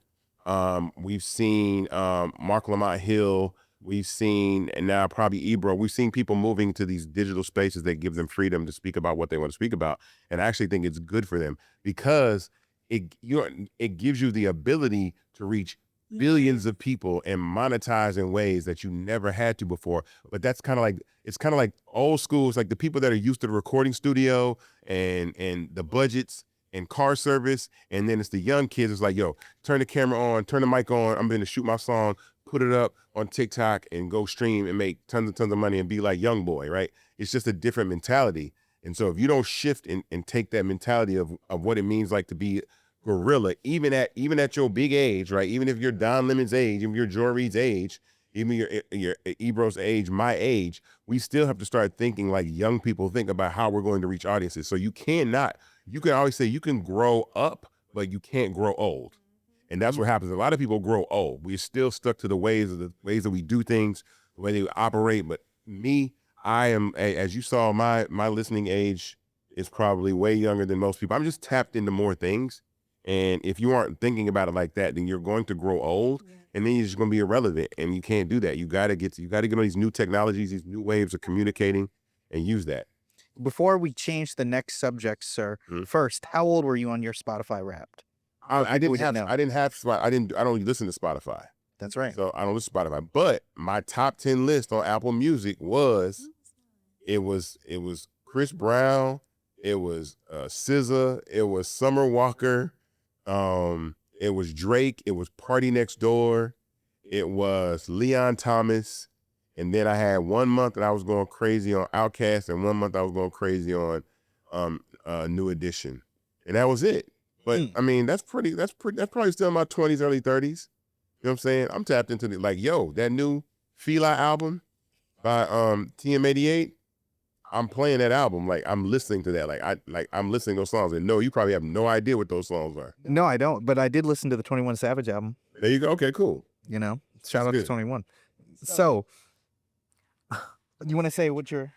We've seen Mark Lamont Hill. We've seen, and now probably Ebro, we've seen people moving to these digital spaces that give them freedom to speak about what they want to speak about. And I actually think it's good for them, because it gives you the ability to reach billions of people and monetize in ways that you never had to before. But that's kind of like old school. It's like the people that are used to the recording studio and the budgets and car service, and then it's the young kids. It's like, yo, turn the camera on, turn the mic on. I'm going to shoot my song, put it up on TikTok, and go stream and make tons of money and be like Young Boy, right? It's just a different mentality. And so if you don't shift and take that mentality of what it means like to be gorilla, even at your big age, right? Even if you're Don Lemon's age, even your Joy Reid's age, even your Ebro's age, my age, we still have to start thinking like young people think about how we're going to reach audiences. So you can always say you can grow up, but you can't grow old. And that's what happens. A lot of people grow old. We're still stuck to the ways that we do things, the way they operate. But me, I am, as you saw, my listening age is probably way younger than most people. I'm just tapped into more things. And if you aren't thinking about it like that, then you're going to grow old, and then you're just going to be irrelevant. And you can't do that. You got to get on these new technologies, these new ways of communicating, and use that. Before we change the next subject, sir, first, how old were you on your Spotify Wrapped? I don't listen to Spotify. That's right. So I don't listen to Spotify. But my top 10 list on Apple Music was Chris Brown, it was SZA, it was Summer Walker, it was Drake, it was Party Next Door, it was Leon Thomas, and then I had 1 month that I was going crazy on Outkast, and 1 month I was going crazy on New Edition, and that was it. But I mean, that's probably still in my 20s, early 30s. You know what I'm saying? I'm tapped into that new Fila album by TM88. I'm playing that album. Like, I'm listening to that. I'm listening to those songs. And no, you probably have no idea what those songs are. No, I don't. But I did listen to the 21 Savage album. There you go. Okay, cool. You know, shout out to 21. So, you want to say what your...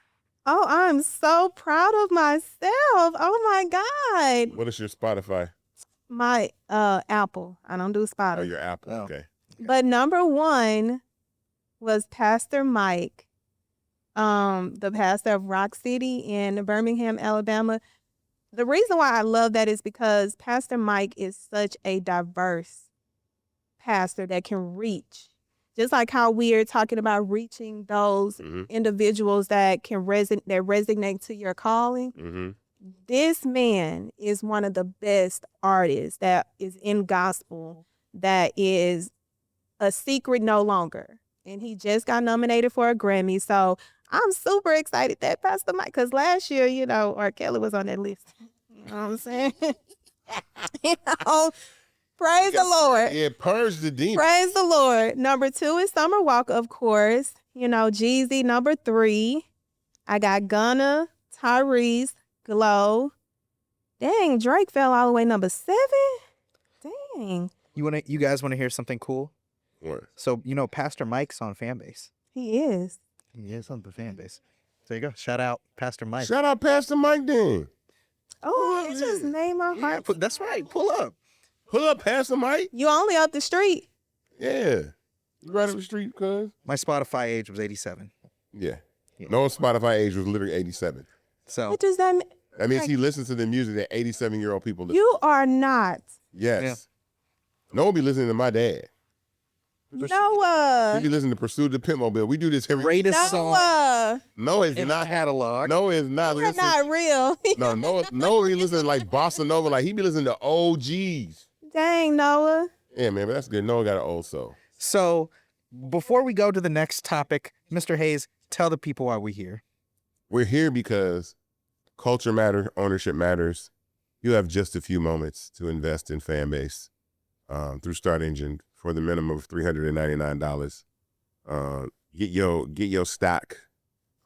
Oh, I'm so proud of myself. Oh my God. What is your Spotify? My Apple. I don't do Spotify. Oh, your Apple. Oh. Okay. But number one was Pastor Mike, the pastor of Rock City in Birmingham, Alabama. The reason why I love that is because Pastor Mike is such a diverse pastor that can reach. Just like how we are talking about reaching those individuals that can resonate to your calling. This man is one of the best artists that is in gospel, that is a secret no longer. And he just got nominated for a Grammy. So I'm super excited that Pastor Mike, because last year, R. Kelly was on that list. You know what I'm saying? Praise the Lord. Yeah, purge the demon. Praise the Lord. Number 2 is Summer Walker, of course. Jeezy. Number 3, I got Gunna, Tyrese, Glow. Dang, Drake fell all the way number 7. Dang. You guys want to hear something cool? What? So, Pastor Mike's on Fanbase. He is. He is on the Fanbase. There you go. Shout out Pastor Mike. Shout out Pastor Mike then. Oh, he just made my heart. That's right. Pull up. Pull up, Pastor Mike. You only up the street. Yeah. You right up the street, cuz. My Spotify age was 87. Yeah. No Spotify age was literally 87. So What does that mean? That means he listens to the music that 87-year-old people listen to. You are not. Yes. Yeah. No one be listening to my dad. He Noah. be listening to Pursuit the Pimp Mobile. We do this every... greatest song Noah. No, it's in not. catalog. No, it's not. You're not real. No, he listens to like Bossa Nova. Like, he be listening to OGs. Dang, Noah. Yeah, man, but that's good. Noah got an old soul. So before we go to the next topic, Mr. Hayes, tell the people why we're here. We're here because culture matters, ownership matters. You have just a few moments to invest in Fanbase through Start Engine for the minimum of $399. Get your stock.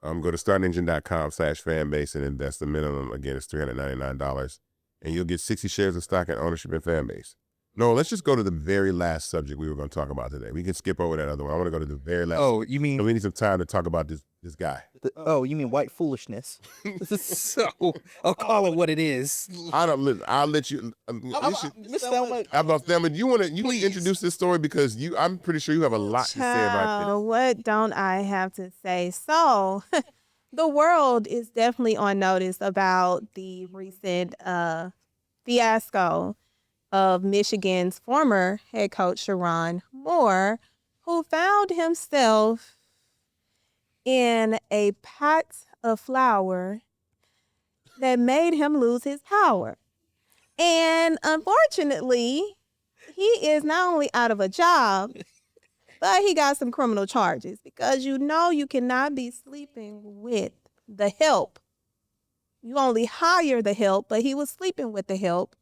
Go to startengine.com/fanbase and invest the minimum. Again, it's $399. And you'll get 60 shares of stock and ownership in Fanbase. No, let's just go to the very last subject we were going to talk about today. We can skip over that other one. I want to go to the very last. Oh, you mean... We need some time to talk about this guy. you mean white foolishness? So I'll call it what it is. I'll let you. Miss Thelma. How about Thelma? You want to introduce this story because I'm pretty sure you have a lot to say about this. What don't I have to say? So, the world is definitely on notice about the recent fiasco of Michigan's former head coach, Sherrone, who found himself in a pot of flour that made him lose his power. And unfortunately, he is not only out of a job, but he got some criminal charges because you cannot be sleeping with the help. You only hire the help, but he was sleeping with the help,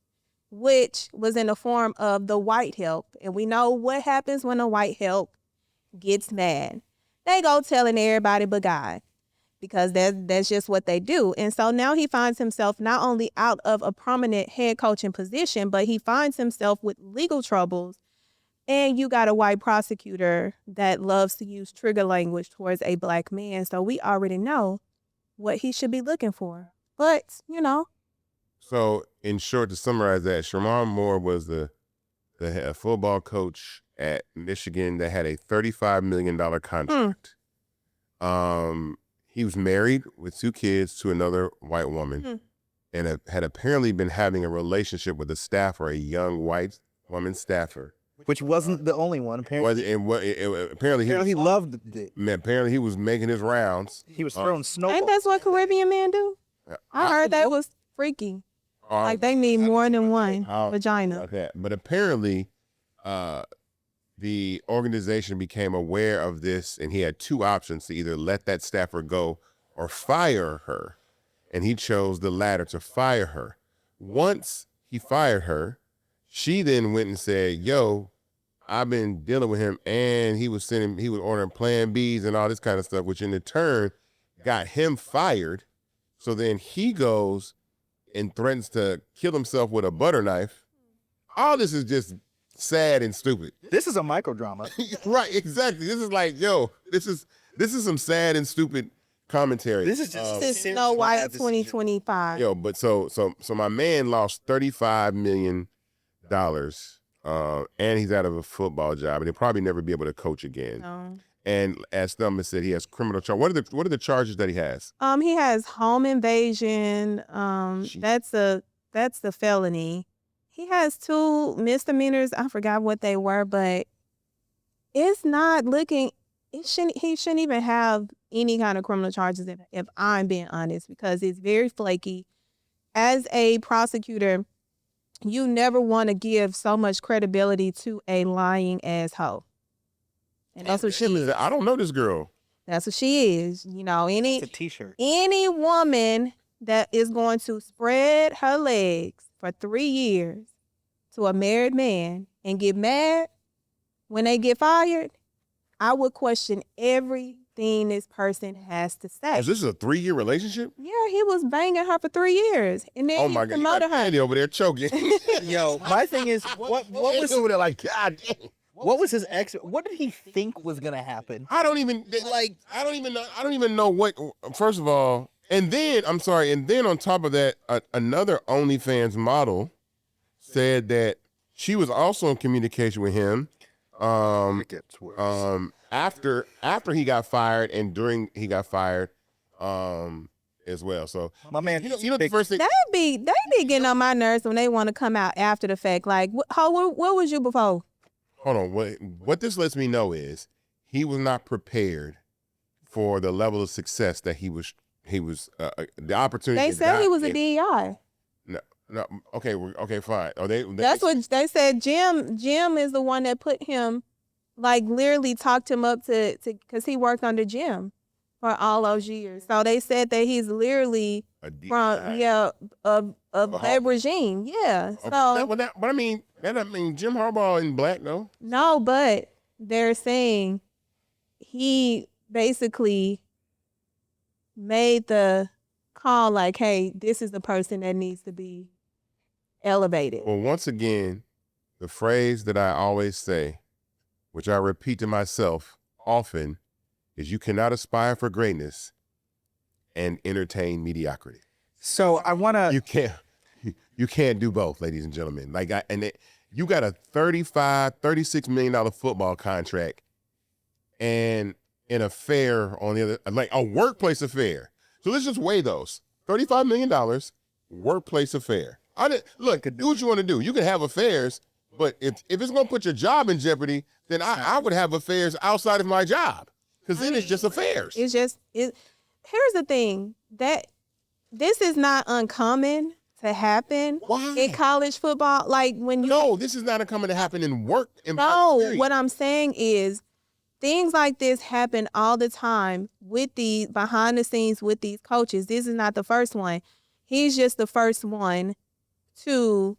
which was in the form of the white help. And we know what happens when a white help gets mad. They go telling everybody but God, because that's just what they do. And so now he finds himself not only out of a prominent head coaching position, but he finds himself with legal troubles. And you got a white prosecutor that loves to use trigger language towards a black man. So we already know what he should be looking for. But, So, in short, to summarize that, Sherrone Moore was the football coach at Michigan that had a $35 million contract. He was married with 2 kids to another white woman and had apparently been having a relationship with a staffer, a young white woman staffer. Which wasn't the only one, apparently. Apparently He loved it. Apparently he was making his rounds. He was throwing snowballs. ain't that's what Caribbean men do? I heard that was freaky. Like they need more than one vagina. Okay. But apparently the organization became aware of this, and he had 2 options to either let that staffer go or fire her. And he chose the latter, to fire her. Once he fired her, she then went and said, yo, I've been dealing with him, and he was ordering Plan Bs and all this kind of stuff, which in turn got him fired. So then he goes and threatens to kill himself with a butter knife. All this is just sad and stupid. This is a microdrama. Right, exactly. This is like, yo, this is some sad and stupid commentary. This is just This is Snow White 2025. Yo, but so my man lost $35 million, and he's out of a football job, and he'll probably never be able to coach again. No. And as Thelma said, he has criminal charges. What are the charges that he has? He has home invasion. That's the felony. He has 2 misdemeanors. I forgot what they were, but it's not looking. He shouldn't even have any kind of criminal charges if I'm being honest, because it's very flaky. As a prosecutor, you never want to give so much credibility to a lying asshole. And that's what she is. I don't know this girl. That's what she is. It's a t-shirt. Any woman that is going to spread her legs for 3 years to a married man and get mad when they get fired, I would question everything this person has to say. Is this a 3-year relationship? Yeah, he was banging her for 3 years, and then he promoted her. Andy over there choking. Yo, my thing is, what was over there like, God damn. What was his ex? What did he think was gonna happen? I don't even know what. First of all, and then on top of that, another OnlyFans model said that she was also in communication with him. It gets worse. After he got fired and during he got fired, as well. So my man, the first thing they be getting on my nerves when they want to come out after the fact. Like, what was you before? Hold on. What this lets me know is he was not prepared for the level of success that he was the opportunity. They said he was a DEI. No. Okay, fine. That's what they said. Jim is the one that put him, like, literally talked him up to because he worked under Jim for all those years. So they said that he's literally from of that regime. Yeah. So that doesn't mean Jim Harbaugh isn't black though. No, but they're saying he basically made the call like, hey, this is the person that needs to be elevated. Well, once again, the phrase that I always say, which I repeat to myself often, is you cannot aspire for greatness and entertain mediocrity. So I want to... You can't do both, ladies and gentlemen. You got a $36 million football contract and an affair on the other, like a workplace affair. So let's just weigh those. $35 million, workplace affair. Look, do what you want to do. You can have affairs, but if it's going to put your job in jeopardy, then I would have affairs outside of my job, because then it's just affairs. Here's the thing, that this is not uncommon to happen Why? in college football. Like when you No, this is not coming to happen in work. No, what I'm saying is things like this happen all the time with the behind the scenes with these coaches. This is not the first one. He's just the first one to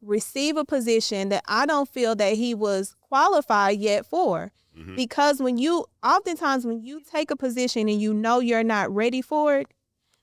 receive a position that I don't feel that he was qualified yet for. Because oftentimes when you take a position and you know you're not ready for it,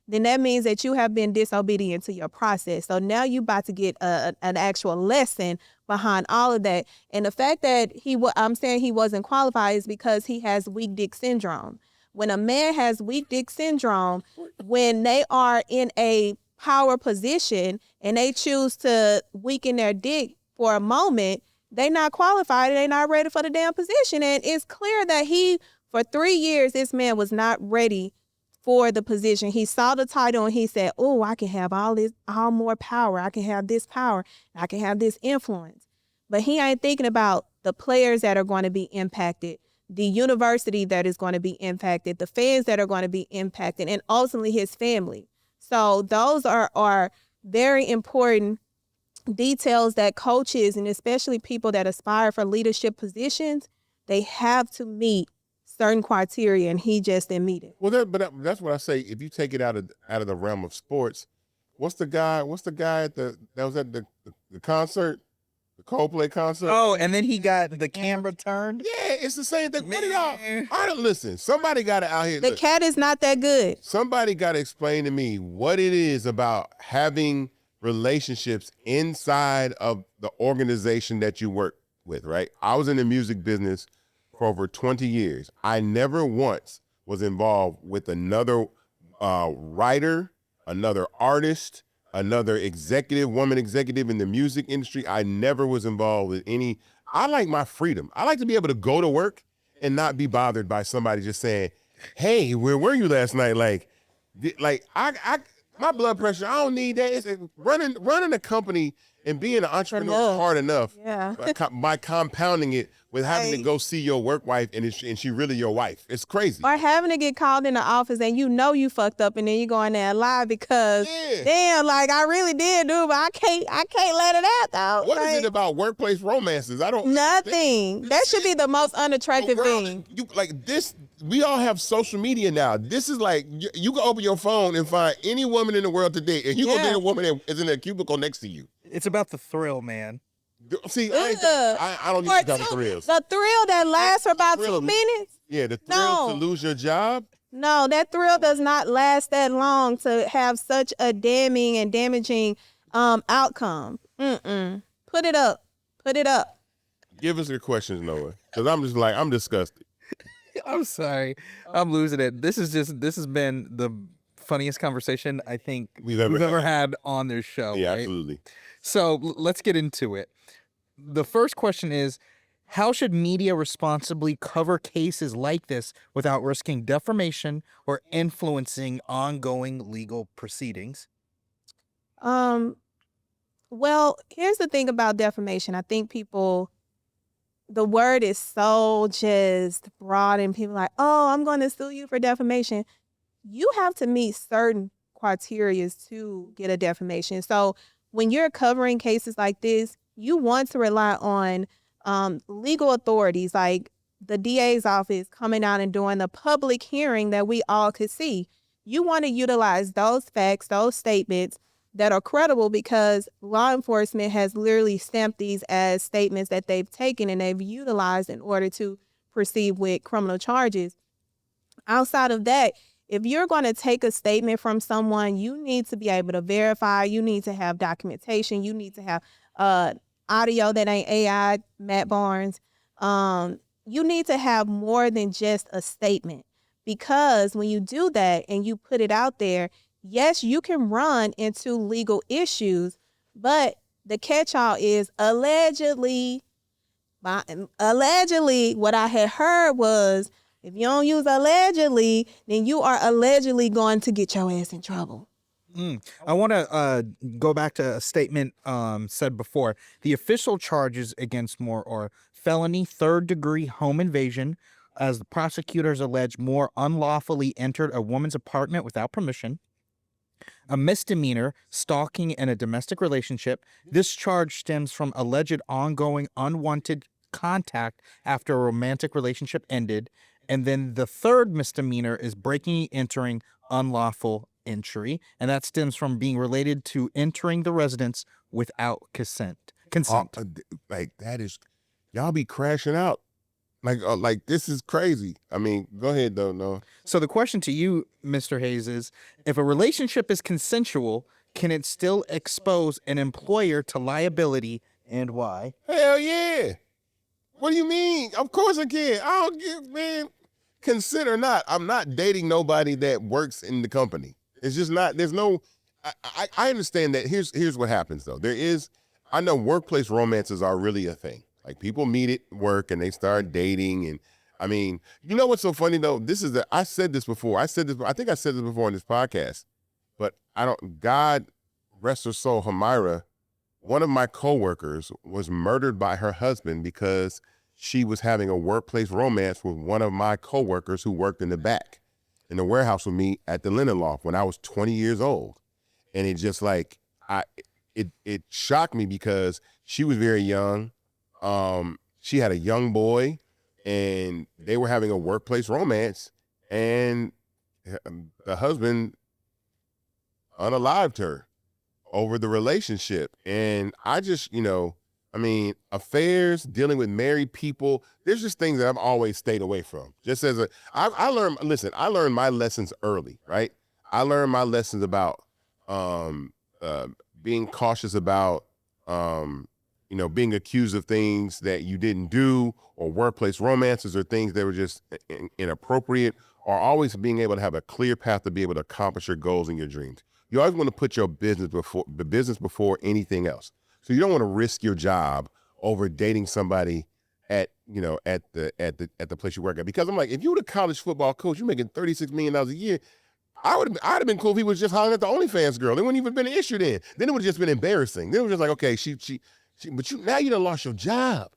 then that means that you have been disobedient to your process. So now you're about to get an actual lesson behind all of that. And the fact that I'm saying he wasn't qualified is because he has weak dick syndrome. When a man has weak dick syndrome, when they are in a power position and they choose to weaken their dick for a moment, they're not qualified and they're not ready for the damn position. And it's clear that for 3 years, this man was not ready for the position. He saw the title and he said, oh, I can have all more power. I can have this power. I can have this influence. But he ain't thinking about the players that are going to be impacted, the university that is going to be impacted, the fans that are going to be impacted, and ultimately his family. So those are very important details that coaches, and especially people that aspire for leadership positions, they have to meet certain criteria, and he just didn't meet it. Well, that's what I say. If you take it out of the realm of sports, what's the guy that was at the concert, the Coldplay concert? Oh, and then he got the camera turned. Yeah, it's the same thing. Put it out. I don't listen. Somebody got to out here. The cat is not that good. Somebody got to explain to me what it is about having relationships inside of the organization that you work with, right? I was in the music business for over 20 years. I never once was involved with another writer, another artist, another woman executive in the music industry. I never was involved with any. I like my freedom. I like to be able to go to work and not be bothered by somebody just saying, hey, where were you last night? Like my blood pressure, I don't need that. It's running a company and being an entrepreneur is hard enough. Yeah. by compounding it with having to go see your work wife and she really your wife. It's crazy. Or having to get called in the office and you know you fucked up and then you go in there and lie because damn, like I really did do, but I can't let it out though. What is it about workplace romances? I don't Nothing. That should be the most unattractive thing. You like this. We all have social media now. This is like you can open your phone and find any woman in the world today, and you gonna be a woman that is in a cubicle next to you. It's about the thrill, man. See, I don't need to talk thrills. The thrill that lasts for about 2 minutes? Yeah, the thrill to lose your job? No, that thrill does not last that long to have such a damning and damaging outcome. Put it up. Put it up. Give us your questions, Noah, because I'm disgusted. I'm sorry. I'm losing it. This has been the funniest conversation I think we've ever had on this show. Yeah, right? absolutely. So let's get into it. The first question is, how should media responsibly cover cases like this without risking defamation or influencing ongoing legal proceedings? Well, here's the thing about defamation. I think the word is so just broad and people are like, oh, I'm going to sue you for defamation. You have to meet certain criteria to get a defamation. So when you're covering cases like this, you want to rely on legal authorities like the DA's office coming out and doing the public hearing that we all could see. You want to utilize those facts, those statements that are credible because law enforcement has literally stamped these as statements that they've taken and they've utilized in order to proceed with criminal charges. Outside of that, if you're going to take a statement from someone, you need to be able to verify. You need to have documentation. You need to have audio that ain't AI, Matt Barnes. You need to have more than just a statement because when you do that and you put it out there, yes, you can run into legal issues, but the catch-all is allegedly. Allegedly, what I had heard was, if you don't use allegedly, then you are allegedly going to get your ass in trouble. I want to go back to a statement said before. The official charges against Moore are felony third-degree home invasion, as the prosecutors allege Moore unlawfully entered a woman's apartment without permission, A misdemeanor, stalking in a domestic relationship. This charge stems from alleged ongoing unwanted contact after a romantic relationship ended. And then the third misdemeanor is breaking, entering, unlawful entry, and that stems from being related to entering the residence without consent. Like that is, y'all be crashing out. Like this is crazy. I mean, go ahead though. No. So the question to you, Mr. Hayes, is if a relationship is consensual, can it still expose an employer to liability, and why? Hell yeah. What do you mean? Of course I can. I don't give, man. Consent or not, I'm not dating nobody that works in the company. It's just not. There's no. I understand that. Here's what happens though. I know workplace romances are really a thing. Like people meet at work and they start dating, and I mean, you know what's so funny though? I said this before. I think I said this before on this podcast, but God rest her soul, Hamira, one of my coworkers was murdered by her husband because she was having a workplace romance with one of my coworkers who worked in the warehouse with me at the linen loft when I was 20 years old. And it just like, it shocked me because she was very young. She had a young boy and they were having a workplace romance, and the husband unalived her over the relationship. And I just, affairs, dealing with married people, there's just things that I've always stayed away from. Just as I learned my lessons early, right? I learned my lessons about being cautious about, being accused of things that you didn't do, or workplace romances or things that were just inappropriate, or always being able to have a clear path to be able to accomplish your goals and your dreams. You always want to put your business before anything else. So you don't want to risk your job over dating somebody at the place you work at. Because I'm like, if you were a college football coach, you're making $36 million a year, I'd have been cool if he was just hollering at the OnlyFans girl. It wouldn't even been an issue then. Then it would have just been embarrassing. Then it was just like, okay, but now you done lost your job.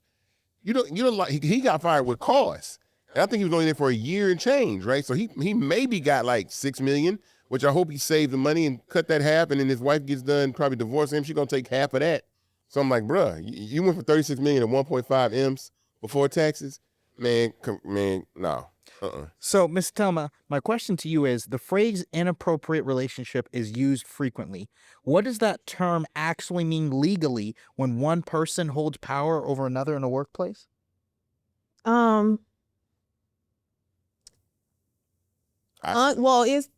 He got fired with cause. And I think he was only there for a year and change, right? So he maybe got like $6 million, which I hope he saved the money and cut that half, and then his wife gets done probably divorcing him. She's gonna take half of that. So I'm like, bruh, you went from 36 million to 1.5 M's before taxes? Man, no. So, Ms. Thelma, my question to you is, the phrase inappropriate relationship is used frequently. What does that term actually mean legally when one person holds power over another in a workplace? Well, it's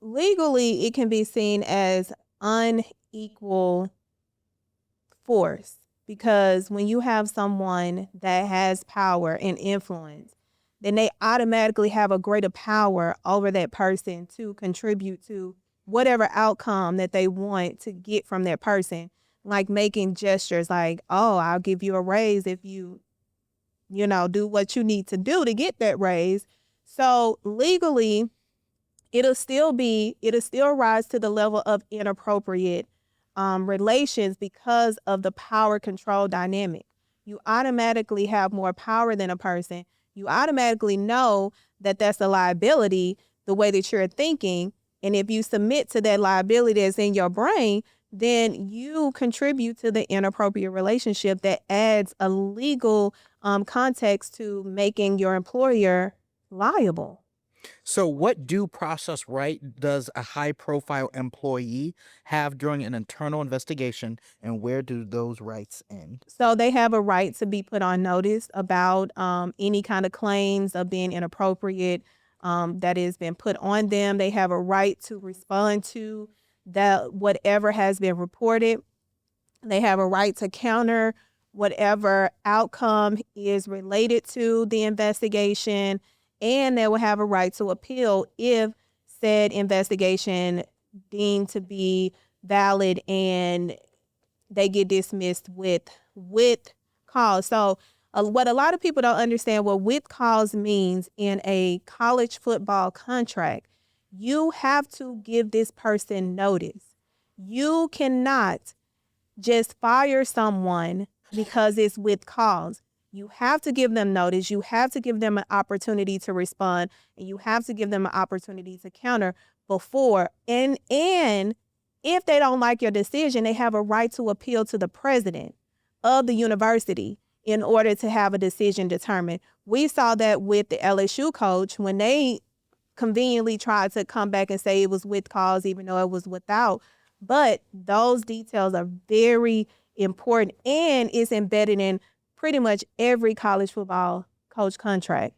legally, it can be seen as unequal force, because when you have someone that has power and influence, then they automatically have a greater power over that person to contribute to whatever outcome that they want to get from that person, like making gestures like, oh, I'll give you a raise if you do what you need to do to get that raise. So legally, it'll still rise to the level of inappropriate relations because of the power control dynamic. You automatically have more power than a person. You automatically know that that's a liability the way that you're thinking. And if you submit to that liability that's in your brain, then you contribute to the inappropriate relationship that adds a legal context to making your employer liable. So what due process right does a high-profile employee have during an internal investigation, and where do those rights end? So they have a right to be put on notice about any kind of claims of being inappropriate that has been put on them. They have a right to respond to that whatever has been reported. They have a right to counter whatever outcome is related to the investigation. And they will have a right to appeal if said investigation deemed to be valid and they get dismissed with cause. So what a lot of people don't understand what with cause means in a college football contract, you have to give this person notice. You cannot just fire someone because it's with cause. You have to give them notice. You have to give them an opportunity to respond, and you have to give them an opportunity to counter before. And if they don't like your decision, they have a right to appeal to the president of the university in order to have a decision determined. We saw that with the LSU coach when they conveniently tried to come back and say it was with cause, even though it was without. But those details are very important, and it's embedded in pretty much every college football coach contract.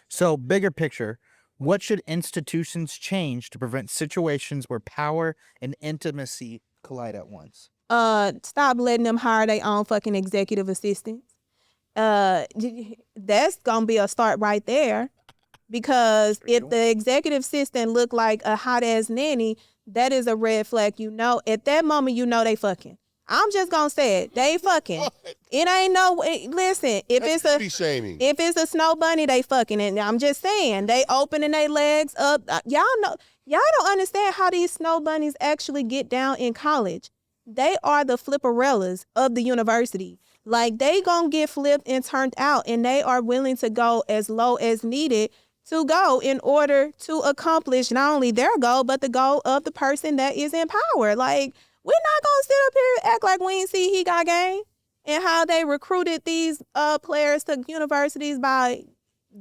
So, bigger picture, what should institutions change to prevent situations where power and intimacy collide at once? Stop letting them hire their own fucking executive assistants. That's gonna be a start right there, because if the executive assistant look like a hot ass nanny, that is a red flag. You know, at that moment, you know they fucking. I'm just gonna say it. They fucking. It ain't no. Listen, if it's a snow bunny, they fucking. And I'm just saying, they opening their legs up. Y'all don't understand how these snow bunnies actually get down in college. They are the flipperellas of the university. Like, they gonna get flipped and turned out, and they are willing to go as low as needed to go in order to accomplish not only their goal, but the goal of the person that is in power. Like, we're not gonna sit up here and act like we ain't see he got game and how they recruited these players to universities by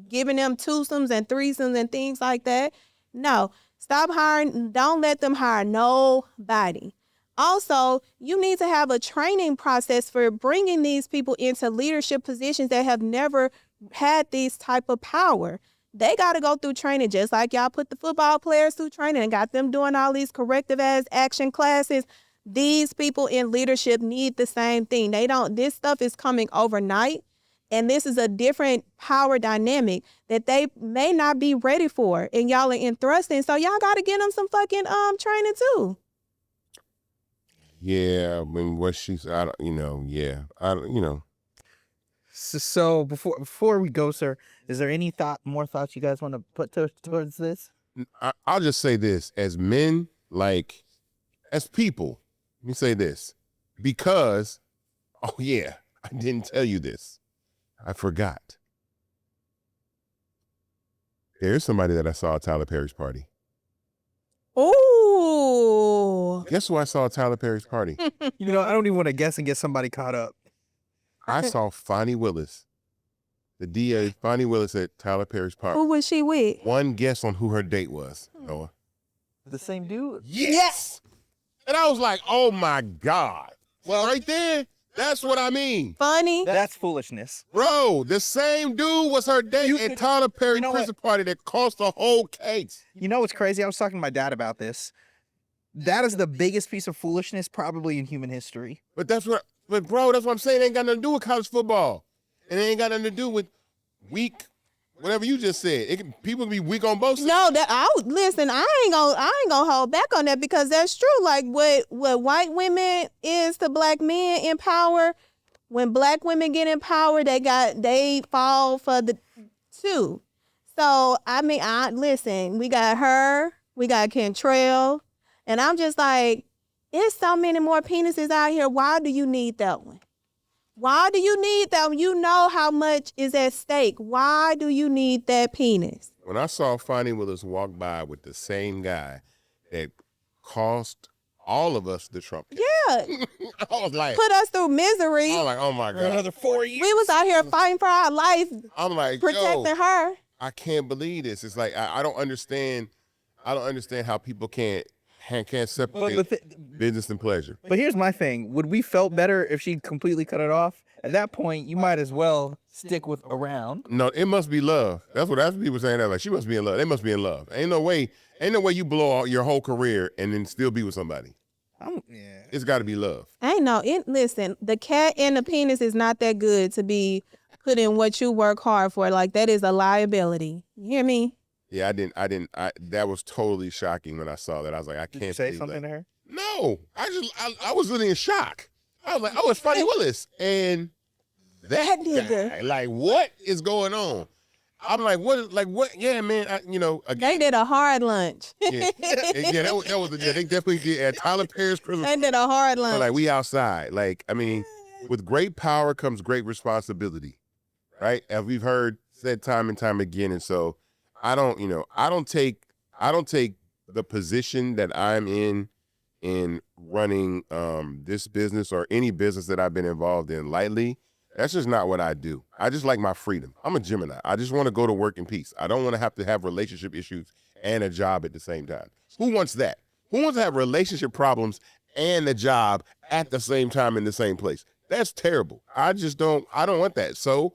giving them twosomes and threesomes and things like that. No, stop hiring. Don't let them hire nobody. Also, you need to have a training process for bringing these people into leadership positions that have never had this type of power. They got to go through training, just like y'all put the football players through training and got them doing all these corrective ass action classes. These people in leadership need the same thing. This stuff is coming overnight, and this is a different power dynamic that they may not be ready for, and y'all are entrusting. So y'all got to get them some fucking training too. Yeah, I mean, what she's, So before we go, sir, is there any more thoughts you guys want to put towards this? I'll just say this: as men, like, as people, let me say this, because, oh yeah, I didn't tell you this, I forgot. There's somebody that I saw at Tyler Perry's party. Ooh. Guess who I saw at Tyler Perry's party? I don't even want to guess and get somebody caught up. I saw Fonnie Willis, the DA, Fonnie Willis at Tyler Perry's party. Who was she with? One guess on who her date was, Noah. The same dude? Yes! And I was like, oh my God. Well, right there, that's what I mean. Funny? That's foolishness. Bro, the same dude was her date at Tyler Perry's prison party that cost the whole case. You know what's crazy? I was talking to my dad about this. That is the biggest piece of foolishness probably in human history. But bro, that's what I'm saying. It ain't got nothing to do with college football. And it ain't got nothing to do with weak, whatever you just said. People can be weak on both sides. No, listen, I ain't gonna hold back on that, because that's true. Like what white women is to black men in power, when black women get in power, they fall for the two. So I mean, listen, we got her, we got Cantrell, and I'm just like, there's so many more penises out here. Why do you need that one? Why do you need that one? You know how much is at stake. Why do you need that penis? When I saw Fonnie Willis walk by with the same guy that cost all of us the Trump case. Yeah. I was like, put us through misery. I was like, oh my God. Another 4 years. We was out here fighting for our life. I'm like, protecting her. I can't believe this. It's like, I don't understand. I don't understand how people can't separate business and pleasure. But here's my thing. Would we felt better if she completely cut it off? At that point, you might as well stick with around. No, it must be love. That's what people saying. That like, she must be in love. They must be in love. Ain't no way you blow out your whole career and then still be with somebody. It's got to be love. Listen, the cat and the penis is not that good to be put in what you work hard for. Like, that is a liability. You hear me? Yeah, that was totally shocking when I saw that. I was like, I can't. Did you say something to her? No, I was really in shock. I was like, oh, it's Fonnie Willis. And that nigga. guy, like, what is going on? I'm like, what? Yeah, man, again, they did a hard lunch. Yeah, that was they definitely did at Tyler Perry's prison. They did a hard lunch. Like, we outside. Like, I mean, with great power comes great responsibility, right? As we've said time and time again. And so I don't take the position that I'm in running this business or any business that I've been involved in lightly. That's just not what I do. I just like my freedom. I'm a Gemini. I just want to go to work in peace. I don't want to have relationship issues and a job at the same time. Who wants that? Who wants to have relationship problems and a job at the same time in the same place? That's terrible. I don't want that. So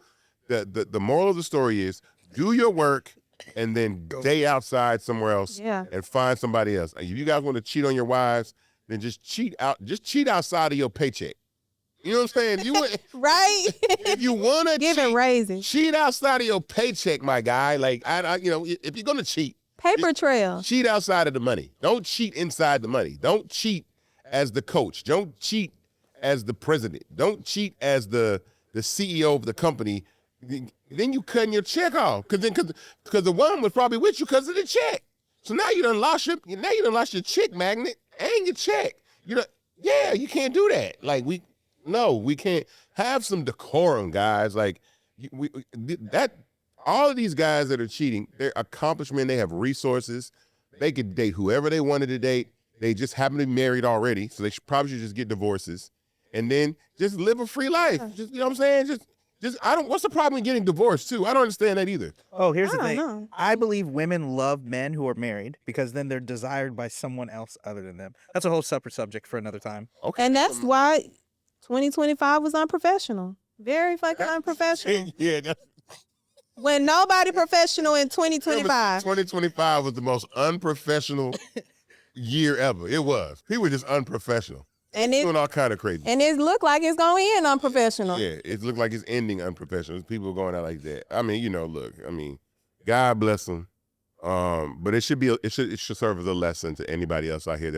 the moral of the story is do your work and then stay outside somewhere else and find somebody else. If you guys want to cheat on your wives, then just cheat outside of your paycheck. You know what I'm saying? Right? If you want to giving raises, cheat outside of your paycheck, my guy. Like I if you're gonna cheat, paper trail. Cheat outside of the money. Don't cheat inside the money. Don't cheat as the coach. Don't cheat as the president. Don't cheat as the CEO of the company. Then you cutting your check off because the woman was probably with you because of the check. So now you done lost your check magnet and your check. You can't do that. Like we can't. Have some decorum, guys. Like all of these guys that are cheating, their accomplishment, they have resources. They could date whoever they wanted to date. They just happen to be married already, so they probably should just get divorces and then just live a free life. Just, you know what I'm saying? What's the problem in getting divorced too? I don't understand that either. Oh, here's the thing. Know. I believe women love men who are married because then they're desired by someone else other than them. That's a whole separate subject for another time. Okay. And that's why 2025 was unprofessional. Very fucking unprofessional. Yeah. When nobody professional in 2025. 2025 was the most unprofessional year ever. It was. People were just unprofessional. And doing all kind of crazy. And it looked like it's going to end unprofessional. Yeah, it looked like it's ending unprofessional. People were going out like that. I mean, God bless them. But it should serve as a lesson to anybody else out here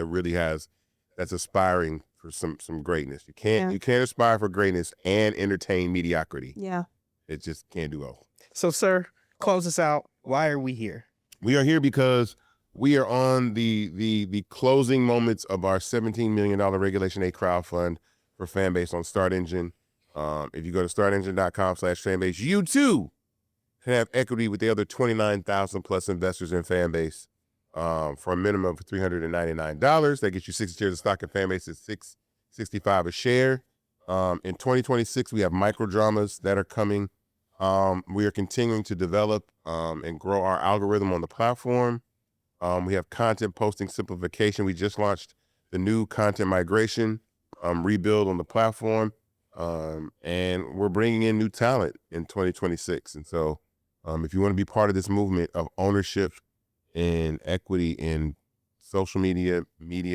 that's aspiring for some greatness. You can't aspire for greatness and entertain mediocrity. Yeah. It just can't do both. So, sir, close us out. Why are we here? We are here because we are on the closing moments of our $17 million Regulation A crowdfund for Fanbase on Start Engine. If you go to startengine.com/Fanbase, you too can have equity with the other 29,000 plus investors in Fanbase for a minimum of $399. That gets you 60 shares of stock in Fanbase at $6.65 a share. In 2026, we have microdramas that are coming. We are continuing to develop and grow our algorithm on the platform. We have content posting simplification. We just launched the new content migration rebuild on the platform. And we're bringing in new talent in 2026. And so if you want to be part of this movement of ownership and equity in social media,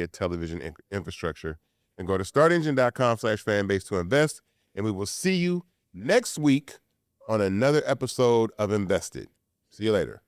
television infrastructure, and go to startengine.com/Fanbase to invest. And we will see you next week on another episode of Invested. See you later.